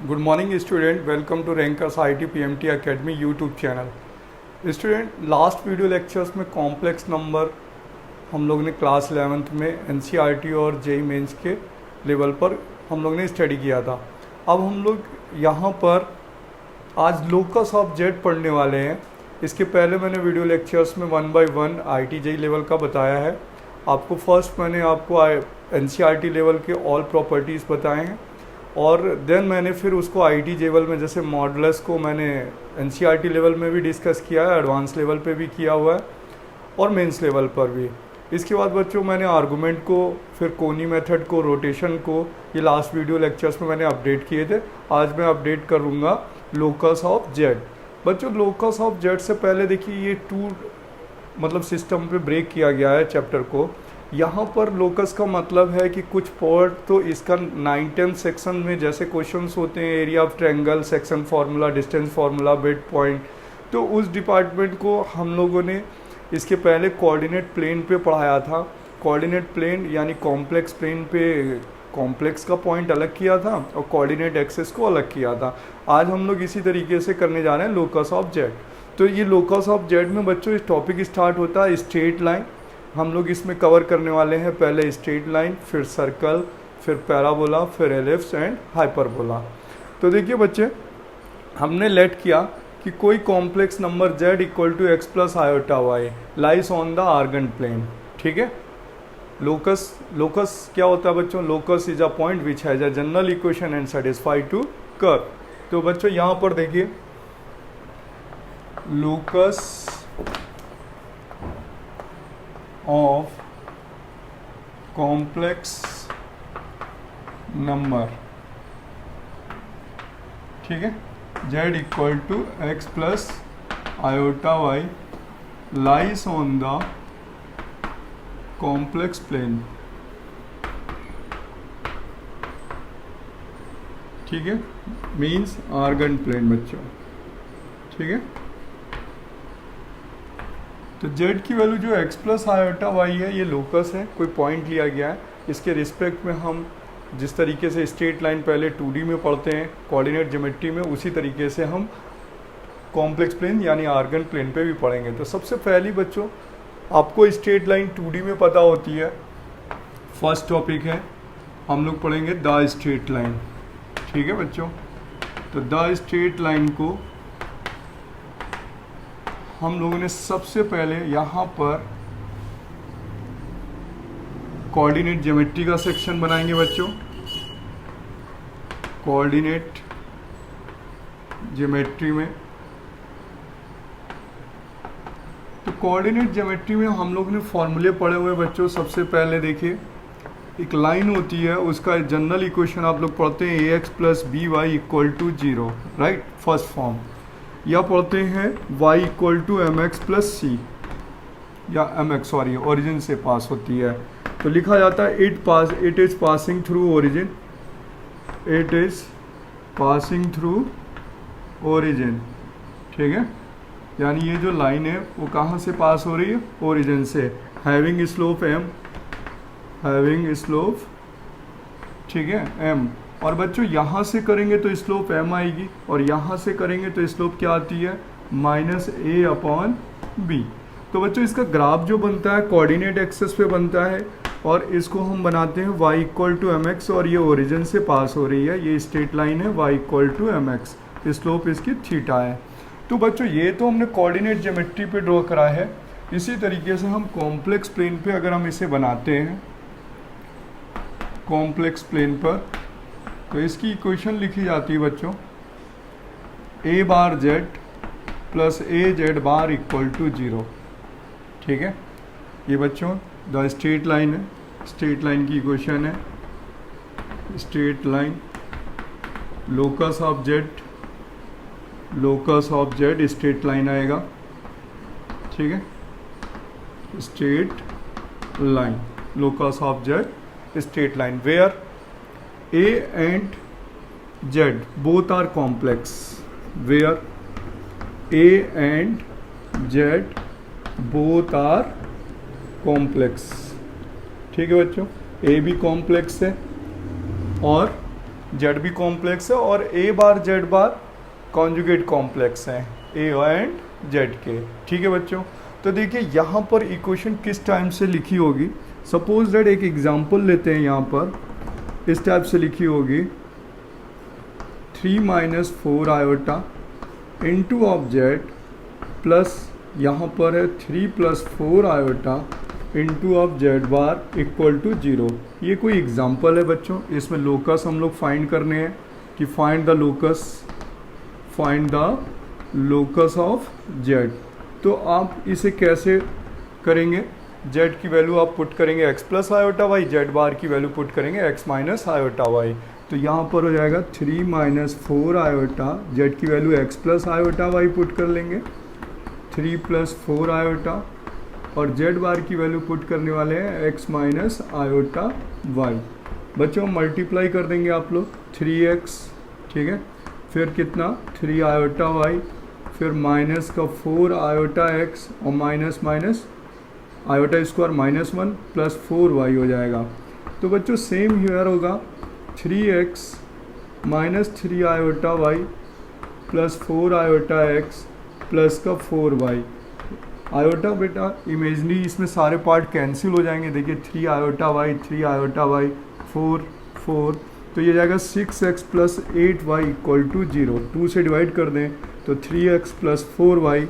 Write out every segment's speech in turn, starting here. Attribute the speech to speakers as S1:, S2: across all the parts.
S1: Good morning student, welcome to rankers IT PMT academy YouTube channel. Student, last video lectures में complex number हम लोग ने class 11th में NCERT और JEE mains के level पर हम लोग ने स्टडी किया था। अब हम लोग यहाँ पर आज लोकस ऑफ जेड पढ़ने वाले हैं। इसके पहले मैंने वीडियो लेक्चर्स में 1 by 1 आईटी जेईई लेवल का बताया है। आपको फर्स्ट मैंने आपको एनसीईआरटी लेवल के ऑल प्रॉपर्टीज़ बताए हैं और देन मैंने फिर उसको आईटी लेवल में, जैसे मॉडुलस को मैंने एनसीईआरटी लेवल में भी डिस्कस किया है, एडवांस लेवल पे भी किया हुआ है और मेंस लेवल पर भी। इसके बाद बच्चों मैंने आर्गुमेंट को, फिर कोनी मेथड को, रोटेशन को, ये लास्ट वीडियो लेक्चर्स में मैंने अपडेट किए थे। आज मैं अपडेट करूँगा लोकस ऑफ जेड। बच्चों, लोकस ऑफ जेड से पहले देखिए ये मतलब सिस्टम पे ब्रेक किया गया है चैप्टर को। यहाँ पर लोकस का मतलब है कि कुछ पार्ट तो इसका 9-10 सेक्शन में जैसे क्वेश्चंस होते हैं, area of triangle, section formula, distance formula, bed point, तो उस डिपार्टमेंट को हम लोगों ने इसके पहले कोऑर्डिनेट प्लेन पे पढ़ाया था। कोऑर्डिनेट प्लेन यानी कॉम्प्लेक्स प्लेन पे कॉम्प्लेक्स का पॉइंट अलग किया था और कोऑर्डिनेट एक्सिस को अलग किया था। आज हम लोग इसी तरीके से करने जा रहे हैं लोकस ऑफ जेड। तो ये लोकस ऑफ जेड में बच्चों इस टॉपिक स्टार्ट होता है स्ट्रेट लाइन। हम लोग इसमें कवर करने वाले हैं पहले स्ट्रेट लाइन, फिर सर्कल, फिर पैराबोला, फिर एलिप्स एंड हाइपरबोला। तो देखिए बच्चे, हमने लेट किया कि कोई complex number z equal to X plus iota Y lies on the Argand plane. ठीक है। लोकस क्या होता है बच्चों? Locus is a point which has a general equation and satisfied to curve. तो बच्चों यहाँ पर देखिए लोकस ऑफ कॉम्प्लेक्स नंबर, ठीक है, z equal to X plus iota Y lies on the complex plane. ठीक है, मीन्स आर्गन प्लेन बच्चों। ठीक है। तो z की वैल्यू जो x प्लस आयोटा वाई है ये लोकस है, कोई पॉइंट लिया गया है। इसके रिस्पेक्ट में हम जिस तरीके से स्ट्रेट लाइन पहले 2D में पढ़ते हैं कोऑर्डिनेट ज्योमेट्री में, उसी तरीके से हम कॉम्प्लेक्स प्लेन यानी आर्गन प्लेन पे भी पढ़ेंगे। तो सबसे पहली बच्चों आपको स्ट्रेट लाइन 2D में पता होती है। फर्स्ट टॉपिक है, हम लोग पढ़ेंगे द स्ट्रेट लाइन। ठीक है बच्चों। तो द स्ट्रेट लाइन को हम लोगों ने सबसे पहले यहाँ पर कोऑर्डिनेट ज्योमेट्री का सेक्शन बनाएंगे बच्चों। कोऑर्डिनेट ज्योमेट्री में, तो कोऑर्डिनेट ज्योमेट्री में हम लोग ने फॉर्मूले पढ़े हुए बच्चों। सबसे पहले देखिए एक लाइन होती है, उसका जनरल इक्वेशन आप लोग पढ़ते हैं ax plus B y equal to 0, right, first form. या पढ़ते हैं y equal to M x plus c, या एम एक्स, सॉरी, ओरिजिन से पास होती है। तो लिखा जाता है it is passing through origin, it is passing through origin. ठीक है, यानी ये जो लाइन है वो कहाँ से पास हो रही है? ओरिजिन से। Having slope m, having slope, ठीक है, m। और बच्चों यहाँ से करेंगे तो स्लोप m आएगी और यहाँ से करेंगे तो स्लोप क्या आती है? Minus a upon b। तो बच्चों इसका ग्राफ जो बनता है कोऑर्डिनेट एक्सिस पे बनता है और इसको हम बनाते हैं y equal to M X, और ये ओरिजिन से पास हो रही है, ये स्ट्रेट लाइन है y equal to M X, slope इसकी थीटा है। तो बच्चों ये तो हमने कोऑर्डिनेट ज्योमेट्री पे ड्रॉ करा है। इसी तरीके से हम कॉम्प्लेक्स प्लेन पे अगर हम इसे बनाते हैं कॉम्प्लेक्स प्लेन पर, तो इसकी इक्वेशन लिखी जाती है बच्चों a bar z plus a z bar equal to 0। ठीक है, ये बच्चों द स्ट्रेट लाइन है, स्ट्रेट लाइन की इक्वेशन है। Straight line locus of z, locus of z straight line आएगा। ठीक है, straight line, locus of z straight line where a and z both are complex, where a and z both are complex। ठीक है बच्चों, a भी complex है और Z भी कॉम्प्लेक्स है और ए बार जेड बार कॉन्जुगेट कॉम्प्लेक्स हैं ए एंड जेड के। ठीक है बच्चों, तो देखिए यहाँ पर इक्वेशन किस टाइप से लिखी होगी। सपोज दैट एक एग्जांपल लेते हैं, यहाँ पर इस टाइप से लिखी होगी 3 - 4 iota into of Z plus यहाँ पर है 3 + 4 iota into of Z bar equal to 0। ये कोई एग्जांपल है बच्चों, इसमें लोकस हम लोग फाइंड करने हैं कि find the locus of Z. तो आप इसे कैसे करेंगे, जेड की वैल्यू आप पुट करेंगे x + iota Y, Z bar की वैल्यू पुट करेंगे x - आयोटा वाई। तो यहाँ पर हो जाएगा 3 - 4 आयोटा, जेड की value x + iota Y put कर लेंगे 3 + 4 आयोटा, और जेड बार की वैल्यू पुट करने वाले हैं x - आयोटा वाई। बच्चों मल्टीप्लाई कर देंगे आप लोग 3x, ठीक है, फिर कितना 3 आयोटा वाई, फिर माइनस का 4 आयोटा x और माइनस आयोटा स्क्वायर -1 + 4y हो जाएगा। तो बच्चों सेम हियर होगा 3x - 3 iota y + 4 iota x plus का 4y। आयोटा बेटा इमेजनरी, इसमें सारे पार्ट कैंसिल हो जाएंगे। देखिए 3 आयोटा y 3 आयोटा y 4, तो ये जाएगा 6x + 8y = 0। 2 से डिवाइड कर दें तो 3x + 4y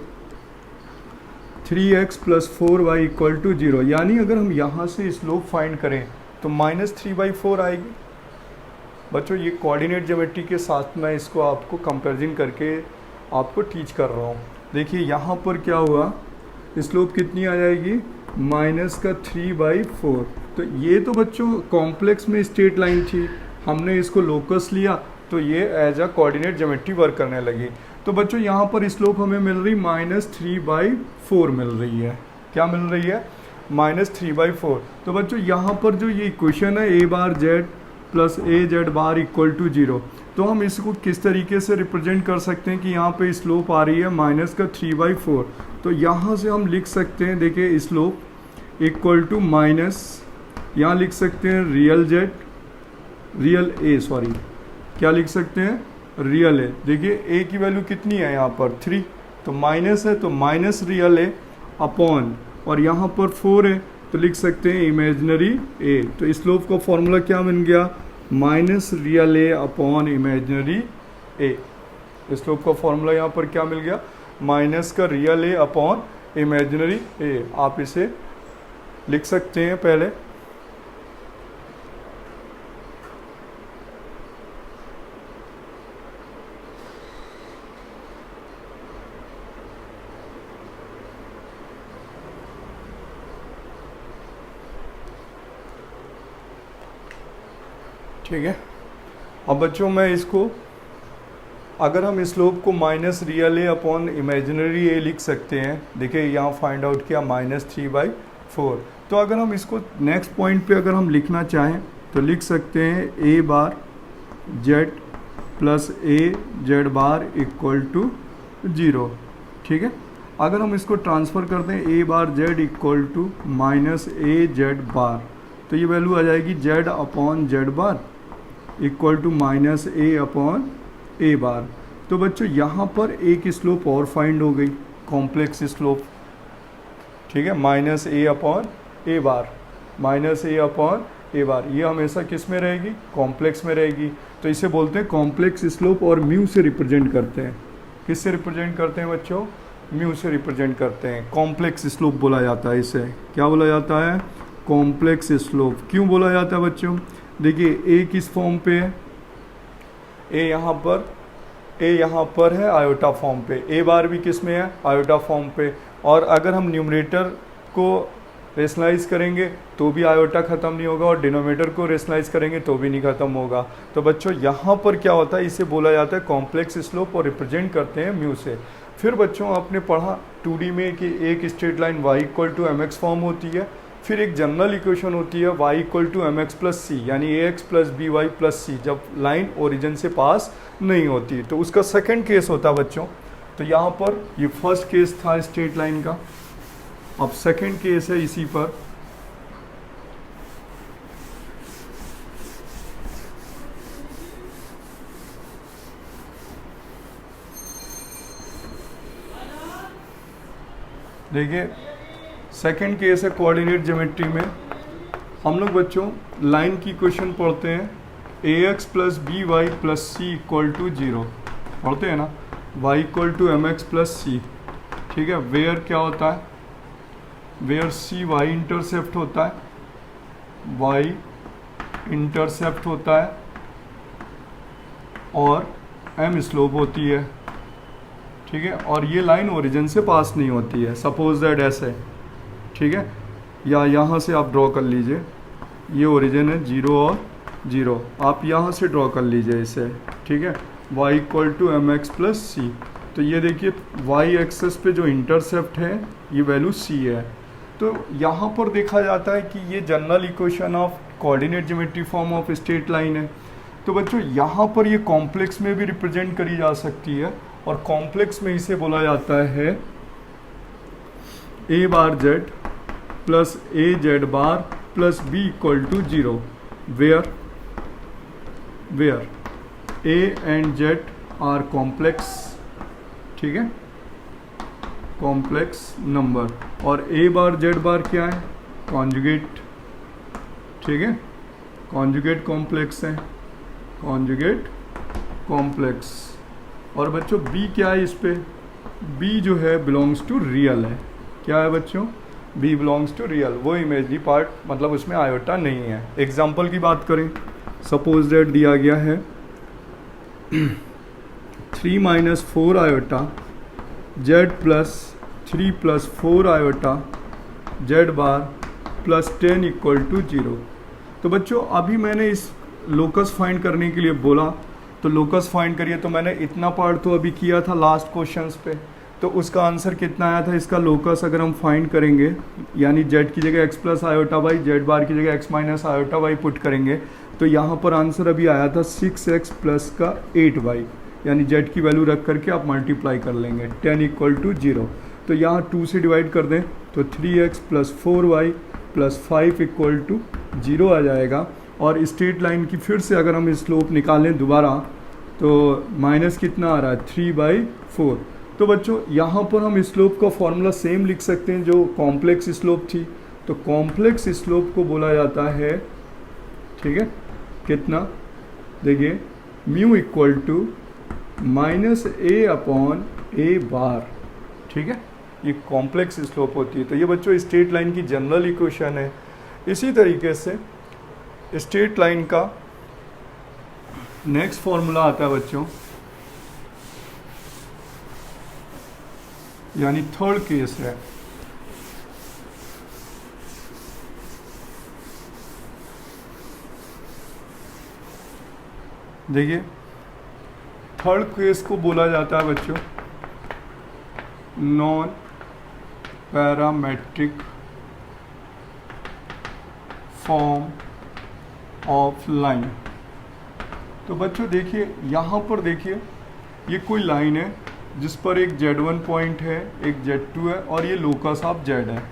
S1: = 0। यानी अगर हम यहाँ से स्लोप फाइंड करें तो -3/4 आएगी। बच्चों ये कोऑर्डिनेट ज्योमेट्री के साथ मैं इसको आपको कंपैरिजन करके आपको टीच कर रहा हूँ। देखिए यहाँ पर क्या हुआ, स्लोप कितनी आ जाएगी -3/4। तो ये तो बच्चों कॉम्प्लेक्स में स्ट्रेट लाइन थी, हमने इसको लोकस लिया तो ये as a coordinate geometry work करने लगी। तो बच्चों यहाँ पर स्लोप हमें मिल रही -3/4 मिल रही है। क्या मिल रही है? -3/4। तो बच्चों यहाँ पर जो ये इक्वेशन है a bar Z plus a Z bar = 0, तो हम इसको किस तरीके से रिप्रेजेंट कर सकते हैं कि यहाँ पे स्लोप आ रही है -3/4। तो यहाँ से हम लिख सकते हैं, देखिए स्लोप इक्वल टू यहाँ लिख सकते हैं रियल a, क्या लिख सकते हैं, रियल ए। देखिए a की वैल्यू कितनी है यहाँ पर 3, तो माइनस है तो माइनस रियल ए अपॉन, और यहाँ पर 4 है तो लिख सकते हैं इमेजनरी a। तो स्लोप का फॉर्मूला क्या बन गया, -real a upon imaginary A. Slope का फॉर्मूला यहाँ पर क्या मिल गया, माइनस का रियल ए अपॉन इमेजनरी ए। आप इसे लिख सकते हैं पहले। ठीक है, अब बच्चों मैं इसको, अगर हम स्लोप को -रियल ए अपॉन इमेजिनरी ए लिख सकते हैं। देखिए यहाँ फाइंड आउट किया -3/4। तो अगर हम इसको नेक्स्ट पॉइंट पे अगर हम लिखना चाहें तो लिख सकते हैं a bar Z plus a Z bar = 0। ठीक है, अगर हम इसको ट्रांसफ़र कर दें a bar z = -a Z bar, तो ये वैल्यू आ जाएगी z upon z bar = -a upon a bar. तो बच्चों यहाँ पर एक स्लोप और फाइंड हो गई, कॉम्प्लेक्स स्लोप। ठीक है, -a upon a bar, -a upon a बार, ये हमेशा किस में रहेगी, कॉम्प्लेक्स में रहेगी। तो इसे बोलते हैं कॉम्प्लेक्स स्लोप, और म्यू से रिप्रेजेंट करते हैं। किससे रिप्रेजेंट करते हैं बच्चों, म्यू से रिप्रेजेंट करते हैं। कॉम्प्लेक्स स्लोप बोला जाता है इसे। क्या बोला जाता है, कॉम्प्लेक्स स्लोप। क्यों बोला जाता है बच्चों, देखिए a किस फॉर्म पे है, a यहाँ पर है आयोटा फॉर्म पे, a बार भी किस में है, आयोटा फॉर्म पे। और अगर हम न्यूमरेटर को रेशनलाइज करेंगे तो भी आयोटा ख़त्म नहीं होगा, और डिनोमिनेटर को रेशनलाइज करेंगे तो भी नहीं ख़त्म होगा। तो बच्चों यहाँ पर क्या होता है, इसे बोला जाता है कॉम्प्लेक्स स्लोप, और रिप्रेजेंट करते हैं म्यू से। फिर बच्चों आपने पढ़ा 2D में कि एक straight line y = mx form होती है, फिर एक जनरल इक्वेशन होती है y = mx + c, यानी ax + by + c, जब लाइन ओरिजिन से पास नहीं होती। तो उसका सेकंड केस होता है बच्चों। तो यहाँ पर ये फर्स्ट केस था स्ट्रेट लाइन का, अब सेकंड केस है इसी पर। देखिए सेकंड केस है कोऑर्डिनेट ज्योमेट्री में। हम लोग बच्चों लाइन की इक्वेशन पढ़ते हैं, ax plus B Y plus C equal to 0 पढ़ते हैं ना, y equal to M x plus c. ठीक है, वेयर क्या होता है, वेयर सी वाई इंटरसेप्ट होता है, y इंटरसेप्ट होता है और m स्लोप होती है। ठीक है, और ये लाइन ओरिजिन से पास नहीं होती है, सपोज दैट ऐसे। ठीक है, या यहाँ से आप ड्रॉ कर लीजिए, ये ओरिजिन है 0 और 0, आप यहाँ से ड्रॉ कर लीजिए इसे। ठीक है, y equal to M x plus c. तो ये देखिए y एक्सेस पे जो इंटरसेप्ट है ये वैल्यू c है। तो यहाँ पर देखा जाता है कि ये general equation of coordinate geometry form of straight line है। तो बच्चों यहाँ पर ये कॉम्प्लेक्स में भी रिप्रेजेंट करी जा सकती है, और कॉम्प्लेक्स में इसे बोला जाता है a bar z plus a z bar plus b equal to 0, where a and z are complex. ठीक है, कॉम्प्लेक्स नंबर, और a बार z बार क्या है, कॉन्जुगेट। ठीक है, कॉन्जुगेट कॉम्प्लेक्स है, कॉन्जुगेट कॉम्प्लेक्स। और बच्चों b क्या है, इस पे b जो है बिलोंग्स टू रियल है। क्या है बच्चों, b बिलोंग्स टू रियल, वो इमेजरी पार्ट, मतलब उसमें आयोटा नहीं है। एग्जाम्पल की बात करें, सपोज दैट दिया गया है 3 minus 4 iota z plus 3 plus 4 iota z bar plus 10 equal to 0। तो बच्चों अभी मैंने इस लोकस फाइंड करने के लिए बोला, तो लोकस फाइंड करिए। तो मैंने इतना पार्ट तो अभी किया था लास्ट क्वेश्चंस पे, तो उसका आंसर कितना आया था, इसका लोकस अगर हम फाइंड करेंगे, यानी z की जगह x plus iota Y, z bar की जगह x minus iota Y put करेंगे, तो यहाँ पर आंसर अभी आया था 6x प्लस का 8y, यानी z की वैल्यू रख करके आप मल्टीप्लाई कर लेंगे 10 इक्वल टू 0। तो यहाँ 2 से डिवाइड कर दें तो 3x plus 4y plus 5 equal to 0 आ जाएगा। और स्ट्रेट लाइन की फिर से अगर हम स्लोप निकालें दोबारा, तो माइनस कितना आ रहा है, 3/4। तो बच्चों यहाँ पर हम स्लोप का फॉर्मूला सेम लिख सकते हैं जो कॉम्प्लेक्स स्लोप थी। तो कॉम्प्लेक्स स्लोप को बोला जाता है, ठीक है, कितना, देखिए mu equal to minus a upon a bar. ठीक है, ये कॉम्प्लेक्स स्लोप होती है। तो ये बच्चों स्ट्रेट लाइन की जनरल इक्वेशन है। इसी तरीके से स्ट्रेट लाइन का नेक्स्ट फॉर्मूला आता है बच्चों, यानी थर्ड केस है। देखिए थर्ड केस को बोला जाता है बच्चों non parametric form of line. तो बच्चों देखिए यहाँ पर देखिए ये कोई लाइन है जिस पर एक Z1 पॉइंट है, एक Z2 है, और ये लोकस ऑफ Z है,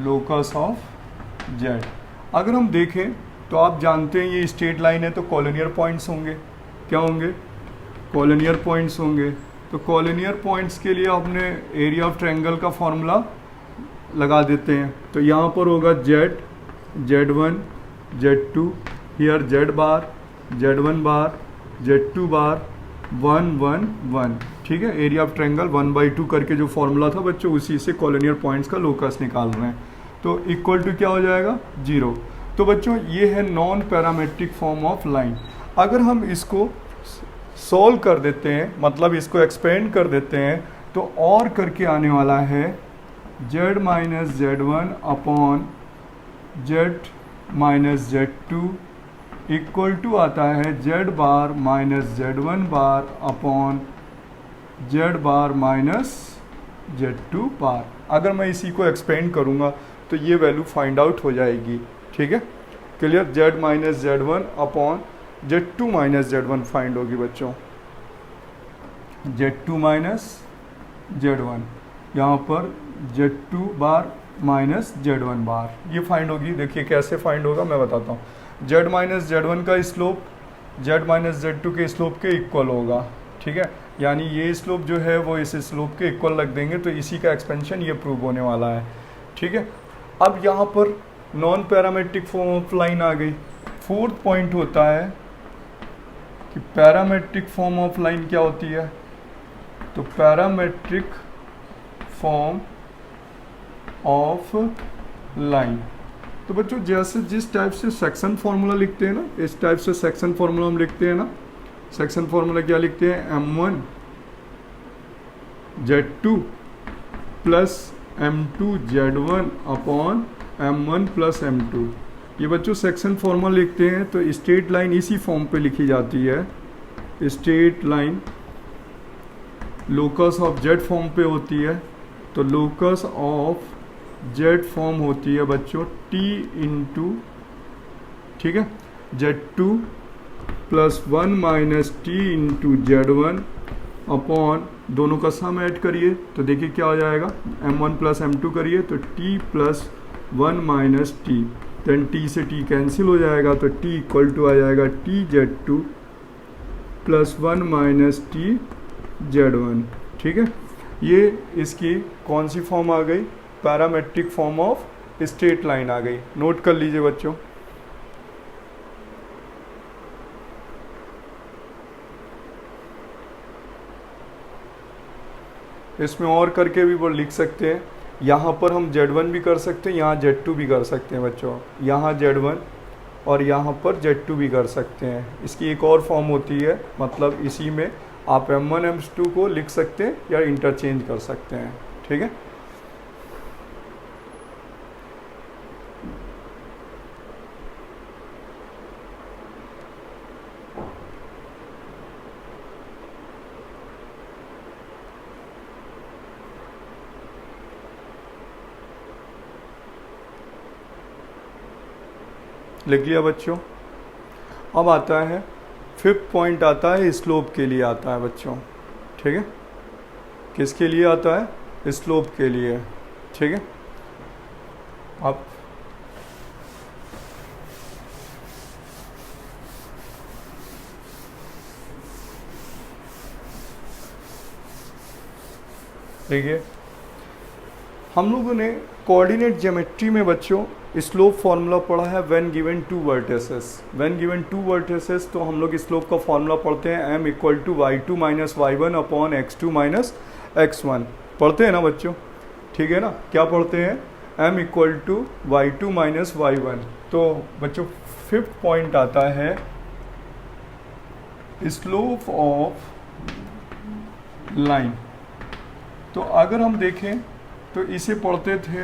S1: लोकस ऑफ Z। अगर हम देखें तो आप जानते हैं ये स्ट्रेट लाइन है, तो कॉलोनियर पॉइंट्स होंगे। क्या होंगे, कॉलोनियर पॉइंट्स होंगे। तो कॉलोनियर पॉइंट्स के लिए आपने एरिया ऑफ ट्रायंगल का फॉर्मूला लगा देते हैं। तो यहाँ पर होगा Z, Z1, Z2, here Z bar, Z1 bar, Z2 बार, 1 1 1। ठीक है, एरिया ऑफ ट्रायंगल 1/2 करके जो फॉर्मूला था बच्चों, उसी से कॉलोनियर पॉइंट्स का लोकस निकाल रहे हैं। तो इक्वल टू क्या हो जाएगा, 0। तो बच्चों ये है non parametric form of line. अगर हम इसको सॉल्व कर देते हैं, मतलब इसको एक्सपेंड कर देते हैं, तो और करके आने वाला है Z minus Z1 upon Z minus Z2 equal to आता है Z bar minus Z1 bar upon Z bar minus Z2 bar. अगर मैं इसी को एक्सपेंड करूँगा तो ये वैल्यू फाइंड आउट हो जाएगी। ठीक है, clear, Z minus Z1 upon Z2 minus Z1 find होगी बच्चों, Z2 माइनस Z1, यहाँ पर Z2 बार माइनस Z1 बार, ये फाइंड होगी। देखिए कैसे फाइंड होगा मैं बताता हूँ। Z माइनस Z1 का स्लोप Z माइनस Z2 के स्लोप के इक्वल होगा। ठीक है, यानी ये स्लोप जो है वो इस स्लोप के इक्वल रख देंगे, तो इसी का एक्सपेंशन ये प्रूव होने वाला है। ठीक है, अब यहाँ पर non parametric form of line आ गई। फोर्थ पॉइंट होता है कि पैरामेट्रिक फॉर्म ऑफ लाइन क्या होती है। तो पैरामेट्रिक फॉर्म ऑफ लाइन, तो बच्चों जैसे जिस टाइप से सेक्शन फार्मूला लिखते हैं ना, इस टाइप से सेक्शन फार्मूला हम लिखते हैं ना। सेक्शन फार्मूला क्या लिखते हैं, M1 Z2 plus M2 Z1 upon M1 plus M2। ये बच्चों सेक्शन फार्मूला लिखते हैं। तो स्ट्रेट लाइन इसी फॉर्म पे लिखी जाती है। Straight line locus of Z form पे होती है। तो लोकस ऑफ जेड फॉर्म होती है बच्चों T इंटू, ठीक है, Z2 plus 1 minus T into Z1 upon, दोनों का सम ऐड करिए तो देखिए क्या हो जाएगा, M1 प्लस M2 करिए तो T plus 1 minus T, then T से T कैंसिल हो जाएगा तो T इक्वल टू आ जाएगा T Z2 plus 1 minus T Z1। ठीक है, ये इसकी कौन सी फॉर्म आ गई, parametric form of straight line आ गई। नोट कर लीजिए बच्चों। इसमें और करके भी वो लिख सकते हैं। यहाँ पर हम Z1 भी कर सकते हैं, यहाँ Z2 भी कर सकते हैं बच्चों, यहाँ Z1 और यहाँ पर Z2 भी कर सकते हैं। इसकी एक और फॉर्म होती है, मतलब इसी में आप M1 M2 को लिख सकते हैं या इंटरचेंज कर सकते हैं। ठीक है, लिख लिया बच्चों। अब आता है फिफ्थ पॉइंट, आता है स्लोप के लिए आता है बच्चों। ठीक है, किसके लिए आता है, स्लोप के लिए। ठीक है, अब देखिए, हम लोगों ने कोऑर्डिनेट ज्योमेट्री में बच्चों स्लोप फार्मूला पढ़ा है when given two vertices. When given two vertices तो हम लोग स्लोप का फार्मूला पढ़ते हैं m equal to y2 minus y1 upon x2 minus x1। पढ़ते हैं ना बच्चों, ठीक है ना, क्या पढ़ते हैं, m equal to y2 minus y1। तो बच्चों फिफ्थ पॉइंट आता है स्लोप ऑफ लाइन। तो अगर हम देखें तो इसे पढ़ते थे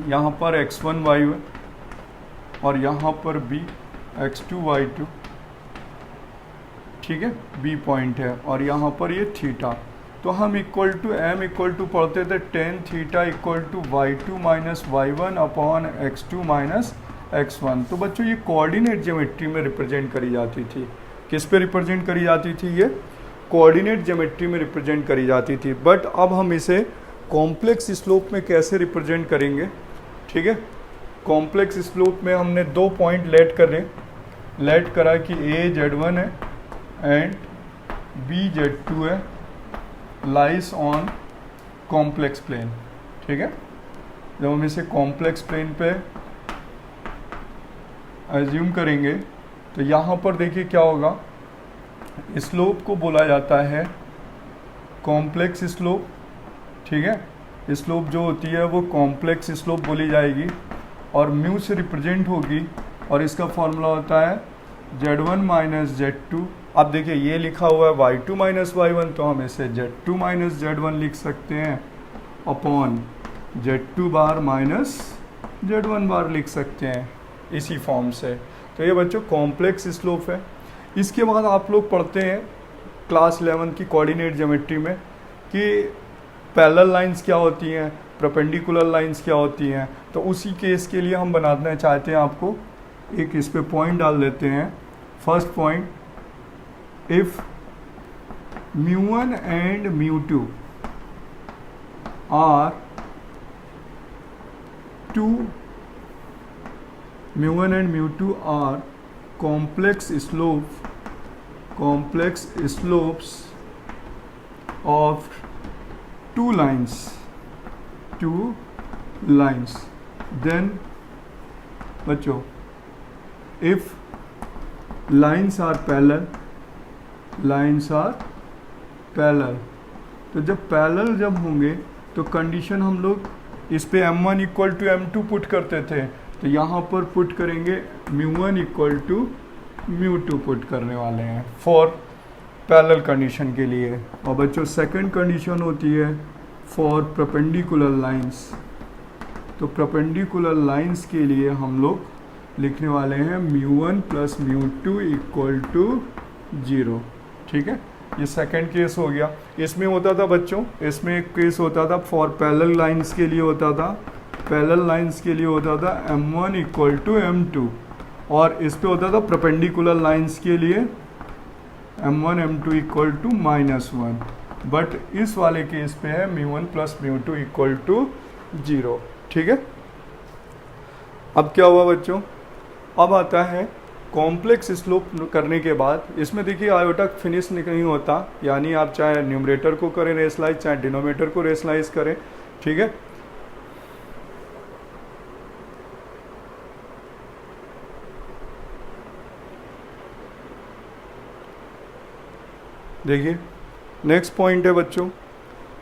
S1: यहाँ पर x1 y1 और यहाँ पर b x2 y2। ठीक है, b पॉइंट है और यहाँ पर ये थीटा। तो हम equal to m equal to पढ़ते थे tan theta equal to y2 minus y1 upon x2 minus x1। तो बच्चों ये कोऑर्डिनेट ज्योमेट्री में रिप्रेजेंट करी जाती थी। किस पे रिप्रेजेंट करी जाती थी, ये कोऑर्डिनेट ज्योमेट्री में रिप्रेजेंट करी जाती थी। बट अब हम इसे कॉम्प्लेक्स स्लोप में कैसे रिप्रेजेंट करेंगे। ठीक है, कॉम्प्लेक्स स्लोप में हमने दो पॉइंट लेट करा कि A Z1 है एंड B Z2 है, लाइस ऑन कॉम्प्लेक्स प्लेन। ठीक है, जब हम इसे कॉम्प्लेक्स प्लेन पे एज्यूम करेंगे तो यहाँ पर देखिए क्या होगा, स्लोप को बोला जाता है कॉम्प्लेक्स स्लोप। ठीक है, स्लोप जो होती है वो कॉम्प्लेक्स स्लोप बोली जाएगी और म्यू से रिप्रेजेंट होगी और इसका फॉर्मूला होता है Z1 माइनस Z2। अब देखिए ये लिखा हुआ है y2 माइनस y1, तो हम इसे Z2 माइनस Z1 लिख सकते हैं अपॉन Z2 बार माइनस Z1 बार लिख सकते हैं इसी फॉर्म से। तो ये बच्चों कॉम्प्लेक्स स्लोप है। इसके बाद आप लोग पढ़ते हैं क्लास 11 की कोऑर्डिनेट ज्योमेट्री में कि पैरेलल लाइंस क्या होती हैं, परपेंडिकुलर लाइंस क्या होती हैं। तो उसी केस के लिए हम बनाना चाहते हैं आपको एक इस पे पॉइंट डाल देते हैं। First point, if μ1 and μ2 are complex slope complex slopes of two lines then बच्चों इफ लाइन्स आर पैरेलल, तो जब पैरेलल जब होंगे तो कंडीशन हम लोग इस पे m1 equal to m2 put करते थे, तो यहाँ पर पुट करेंगे μ1 इक्वल टू μ2 पुट करने वाले हैं फॉर पैरेलल कंडीशन के लिए। और बच्चों सेकंड कंडीशन होती है फॉर परपेंडिकुलर लाइंस, तो परपेंडिकुलर लाइंस के लिए हम लोग लिखने वाले हैं μ1 प्लस μ2 इक्वल टू 0। ठीक है, ये सेकंड केस हो गया। इसमें होता था बच्चों, इसमें एक केस होता था फॉर पैरेलल लाइंस के लिए होता था, m1 इक्वल टू m2, और इस पे होता था परपेंडिकुलर लाइंस के लिए m1 m2 equal to -1, but इस वाले केस पे है μ1 प्लस μ2 इक्वल टू 0। ठीक है, अब क्या हुआ बच्चों, अब आता है कॉम्प्लेक्स स्लोप करने के बाद इसमें देखिए आयोटा फिनिश नहीं होता, यानी आप चाहे न्यूमरेटर को करें रेशलाइज, चाहे डिनोमिनेटर को रेशलाइज करें। ठीक है, देखिए नेक्स्ट पॉइंट है बच्चों,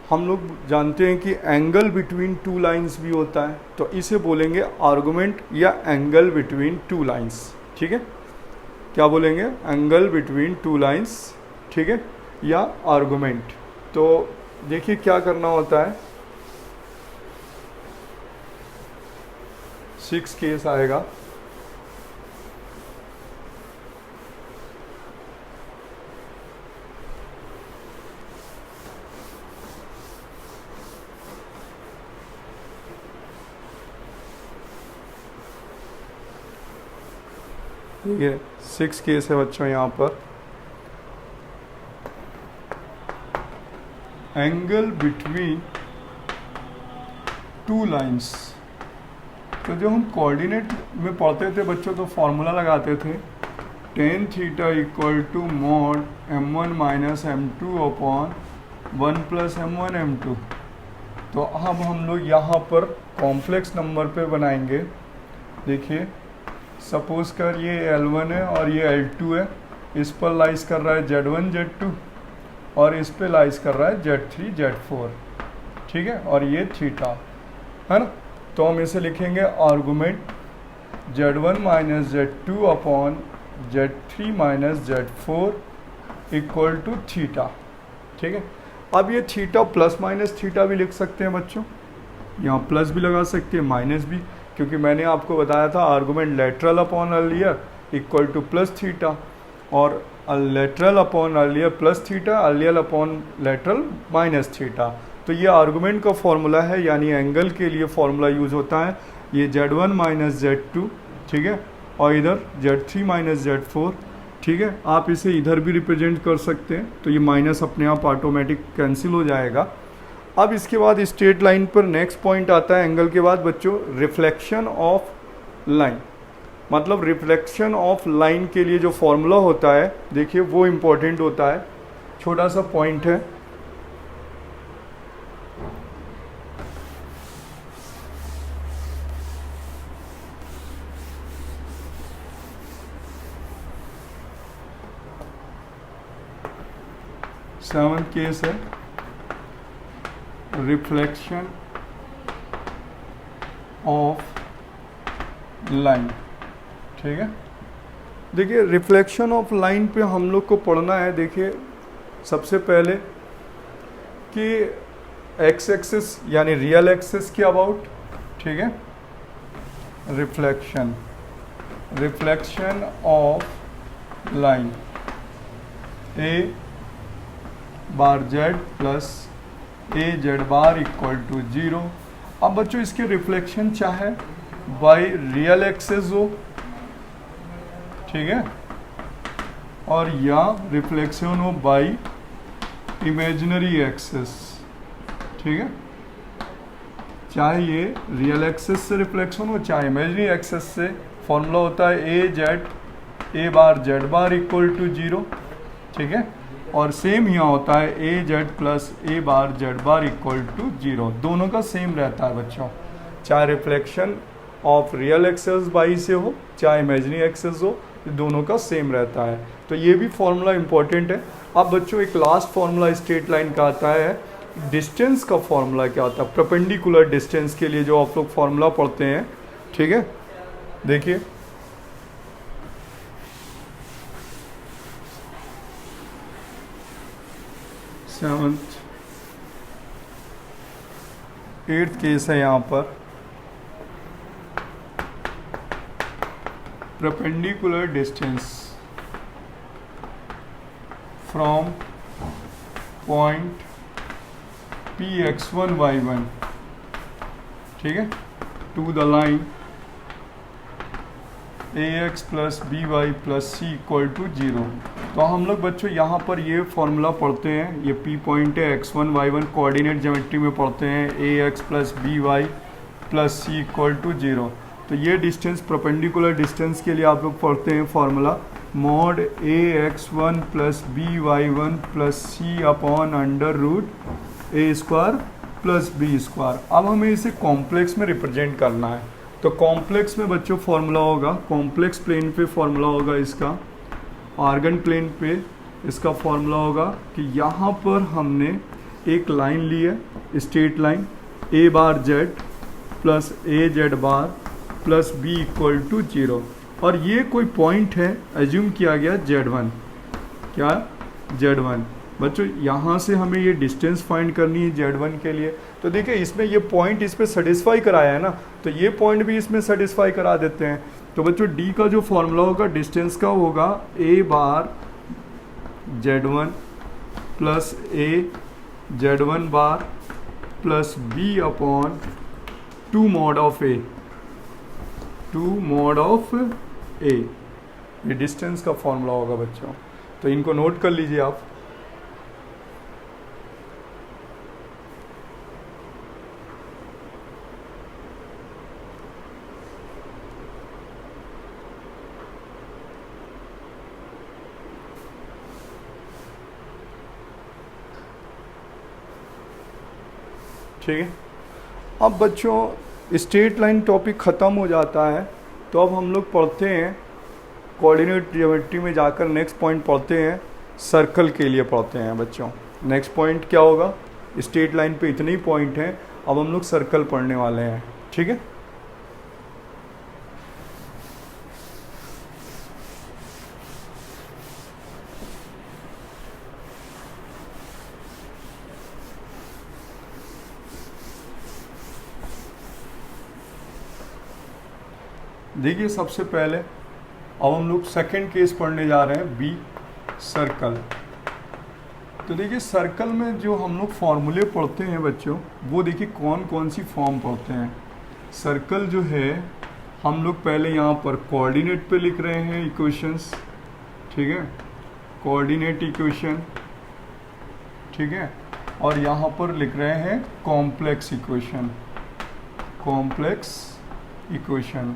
S1: हम लोग जानते हैं कि एंगल बिटवीन टू लाइंस भी होता है, तो इसे बोलेंगे आर्गुमेंट या एंगल बिटवीन टू लाइंस। ठीक है, क्या बोलेंगे, एंगल बिटवीन टू लाइंस। ठीक है, या आर्गुमेंट। तो देखिए क्या करना होता है, 6 केस आएगा। ये 6 केस है बच्चों यहाँ पर। एंगल बिटवीन टू लाइंस, तो जो हम कोऑर्डिनेट में पढ़ते थे बच्चों तो फॉर्मूला लगाते थे tan theta equal to mod m1 minus m2 upon 1 plus m1 m2। तो अब हम लोग यहाँ पर कॉम्प्लेक्स नंबर पे बनाएंगे। देखिए सपोज कर ये L1 है और ये L2 है, इस पर लाइज कर रहा है Z1 Z2 और इस पे लाइज कर रहा है Z3 Z4। ठीक है, और ये थीटा है ना, तो हम इसे लिखेंगे argument Z1 minus Z2 upon Z3 minus Z4 equal to theta. ठीक है, अब ये थीटा प्लस माइनस थीटा भी लिख सकते हैं बच्चों, यहाँ प्लस भी लगा सकते हैं माइनस भी, क्योंकि मैंने आपको बताया था argument lateral upon earlier equal to plus theta, और lateral upon earlier plus theta, earlier upon lateral minus theta. तो ये आर्गुमेंट का फॉर्मूला है, यानी एंगल के लिए फॉर्मूला यूज होता है ये Z1 माइनस Z2। ठीक है, और इधर Z3 माइनस Z4। ठीक है, आप इसे इधर भी रिप्रेजेंट कर सकते हैं, तो ये माइनस अपने आप ऑटोमेटिक कैंसिल हो जाएगा। अब इसके बाद स्ट्रेट लाइन पर नेक्स्ट पॉइंट आता है एंगल के बाद बच्चों, रिफ्लेक्शन ऑफ लाइन। मतलब रिफ्लेक्शन ऑफ लाइन के लिए जो फॉर्मूला होता है देखिए वो इम्पोर्टेंट होता है, छोटा सा पॉइंट है। सेवंथ केस है रिफ्लेक्शन ऑफ लाइन। ठीक है, देखिए रिफ्लेक्शन ऑफ लाइन पे हम लोग को पढ़ना है। देखिए सबसे पहले कि एक्स एक्सिस यानी रियल एक्सिस के अबाउट। ठीक है, reflection of line A bar Z plus A Z bar equal to 0। अब बच्चों इसके रिफ्लेक्शन चाहे बाई रियल एक्सिस हो, ठीक है, और या रिफ्लेक्शन हो बाई इमेजिनरी एक्सिस। ठीक है, चाहे ये रियल एक्सिस से रिफ्लेक्शन हो चाहे इमेजिनरी एक्सिस से। फॉर्मूला होता है a bar z bar equal to 0। ठीक है। और सेम यहाँ होता है a z plus a bar z bar equal to 0, दोनों का सेम रहता है बच्चों, चाहे रिफ्लेक्शन ऑफ रियल एक्सेस बाई से हो चाहे इमेजिनरी एक्सेस हो, दोनों का सेम रहता है। तो ये भी फॉर्मूला इंपॉर्टेंट है। अब बच्चों एक लास्ट फॉर्मूला स्ट्रेट लाइन का आता है, डिस्टेंस का फॉर्मूला क्या होता है, परपेंडिकुलर डिस्टेंस के लिए जो आप लोग फॉर्मूला पढ़ते हैं, ठीक है। देखिए सेवंथ 8th केस है यहाँ पर, perpendicular distance from point Px1 y1, ठीक है, to the line ax plus B Y plus C equal to 0। तो हम लोग बच्चों यहाँ पर ये फॉर्मूला पढ़ते हैं, ये P पॉइंट है, x1 y1 कोऑर्डिनेट ज्योमेट्री में पढ़ते हैं ax plus B Y plus C equal to 0। तो ये डिस्टेंस परपेंडिकुलर डिस्टेंस के लिए आप लोग पढ़ते हैं formula mod ax1 plus B y one plus c upon under root a square plus b square. अब हमें इसे कॉम्प्लेक्स में रिप्रेजेंट करना है, तो कॉम्प्लेक्स में बच्चों फॉर्मूला होगा, कॉम्प्लेक्स प्लेन पे फॉर्मूला होगा इसका, आर्गन प्लेन पे इसका फॉर्मूला होगा कि यहाँ पर हमने एक लाइन ली है straight line A bar Z plus A Z bar plus B equal to 0, और ये कोई पॉइंट है एज्यूम किया गया Z1, क्या Z1। बच्चों यहाँ से हमें ये डिस्टेंस फाइंड करनी है Z1 के लिए। तो देखिए इसमें ये पॉइंट इस पर सेटिस्फाई कराया है ना, तो ये पॉइंट भी इसमें सेटिस्फाई करा देते हैं। तो बच्चों D का जो फॉर्मूला होगा डिस्टेंस का होगा A bar Z1 plus A Z1 bar plus B upon 2 mod of A, 2 mod of A, ये डिस्टेंस का फॉर्मूला होगा बच्चों। तो इनको नोट कर लीजिए आप। ठीक है, अब बच्चों स्ट्रेट लाइन टॉपिक ख़त्म हो जाता है, तो अब हम लोग पढ़ते हैं कोऑर्डिनेट ज्योमेट्री में जाकर नेक्स्ट पॉइंट पढ़ते हैं, सर्कल के लिए पढ़ते हैं बच्चों। नेक्स्ट पॉइंट क्या होगा, स्ट्रेट लाइन पे इतने ही पॉइंट हैं, अब हम लोग सर्कल पढ़ने वाले हैं, ठीक है। देखिए सबसे पहले अब हम लोग सेकंड केस पढ़ने जा रहे हैं, बी सर्कल। तो देखिए सर्कल में जो हम लोग फॉर्मूले पढ़ते हैं बच्चों, वो देखिए कौन कौन सी फॉर्म पढ़ते हैं। सर्कल जो है हम लोग पहले यहाँ पर कोऑर्डिनेट पे लिख रहे हैं इक्वेशंस, ठीक है, कोऑर्डिनेट इक्वेशन, ठीक है, और यहाँ पर लिख रहे हैं कॉम्प्लेक्स इक्वेशन, कॉम्प्लेक्स इक्वेशन,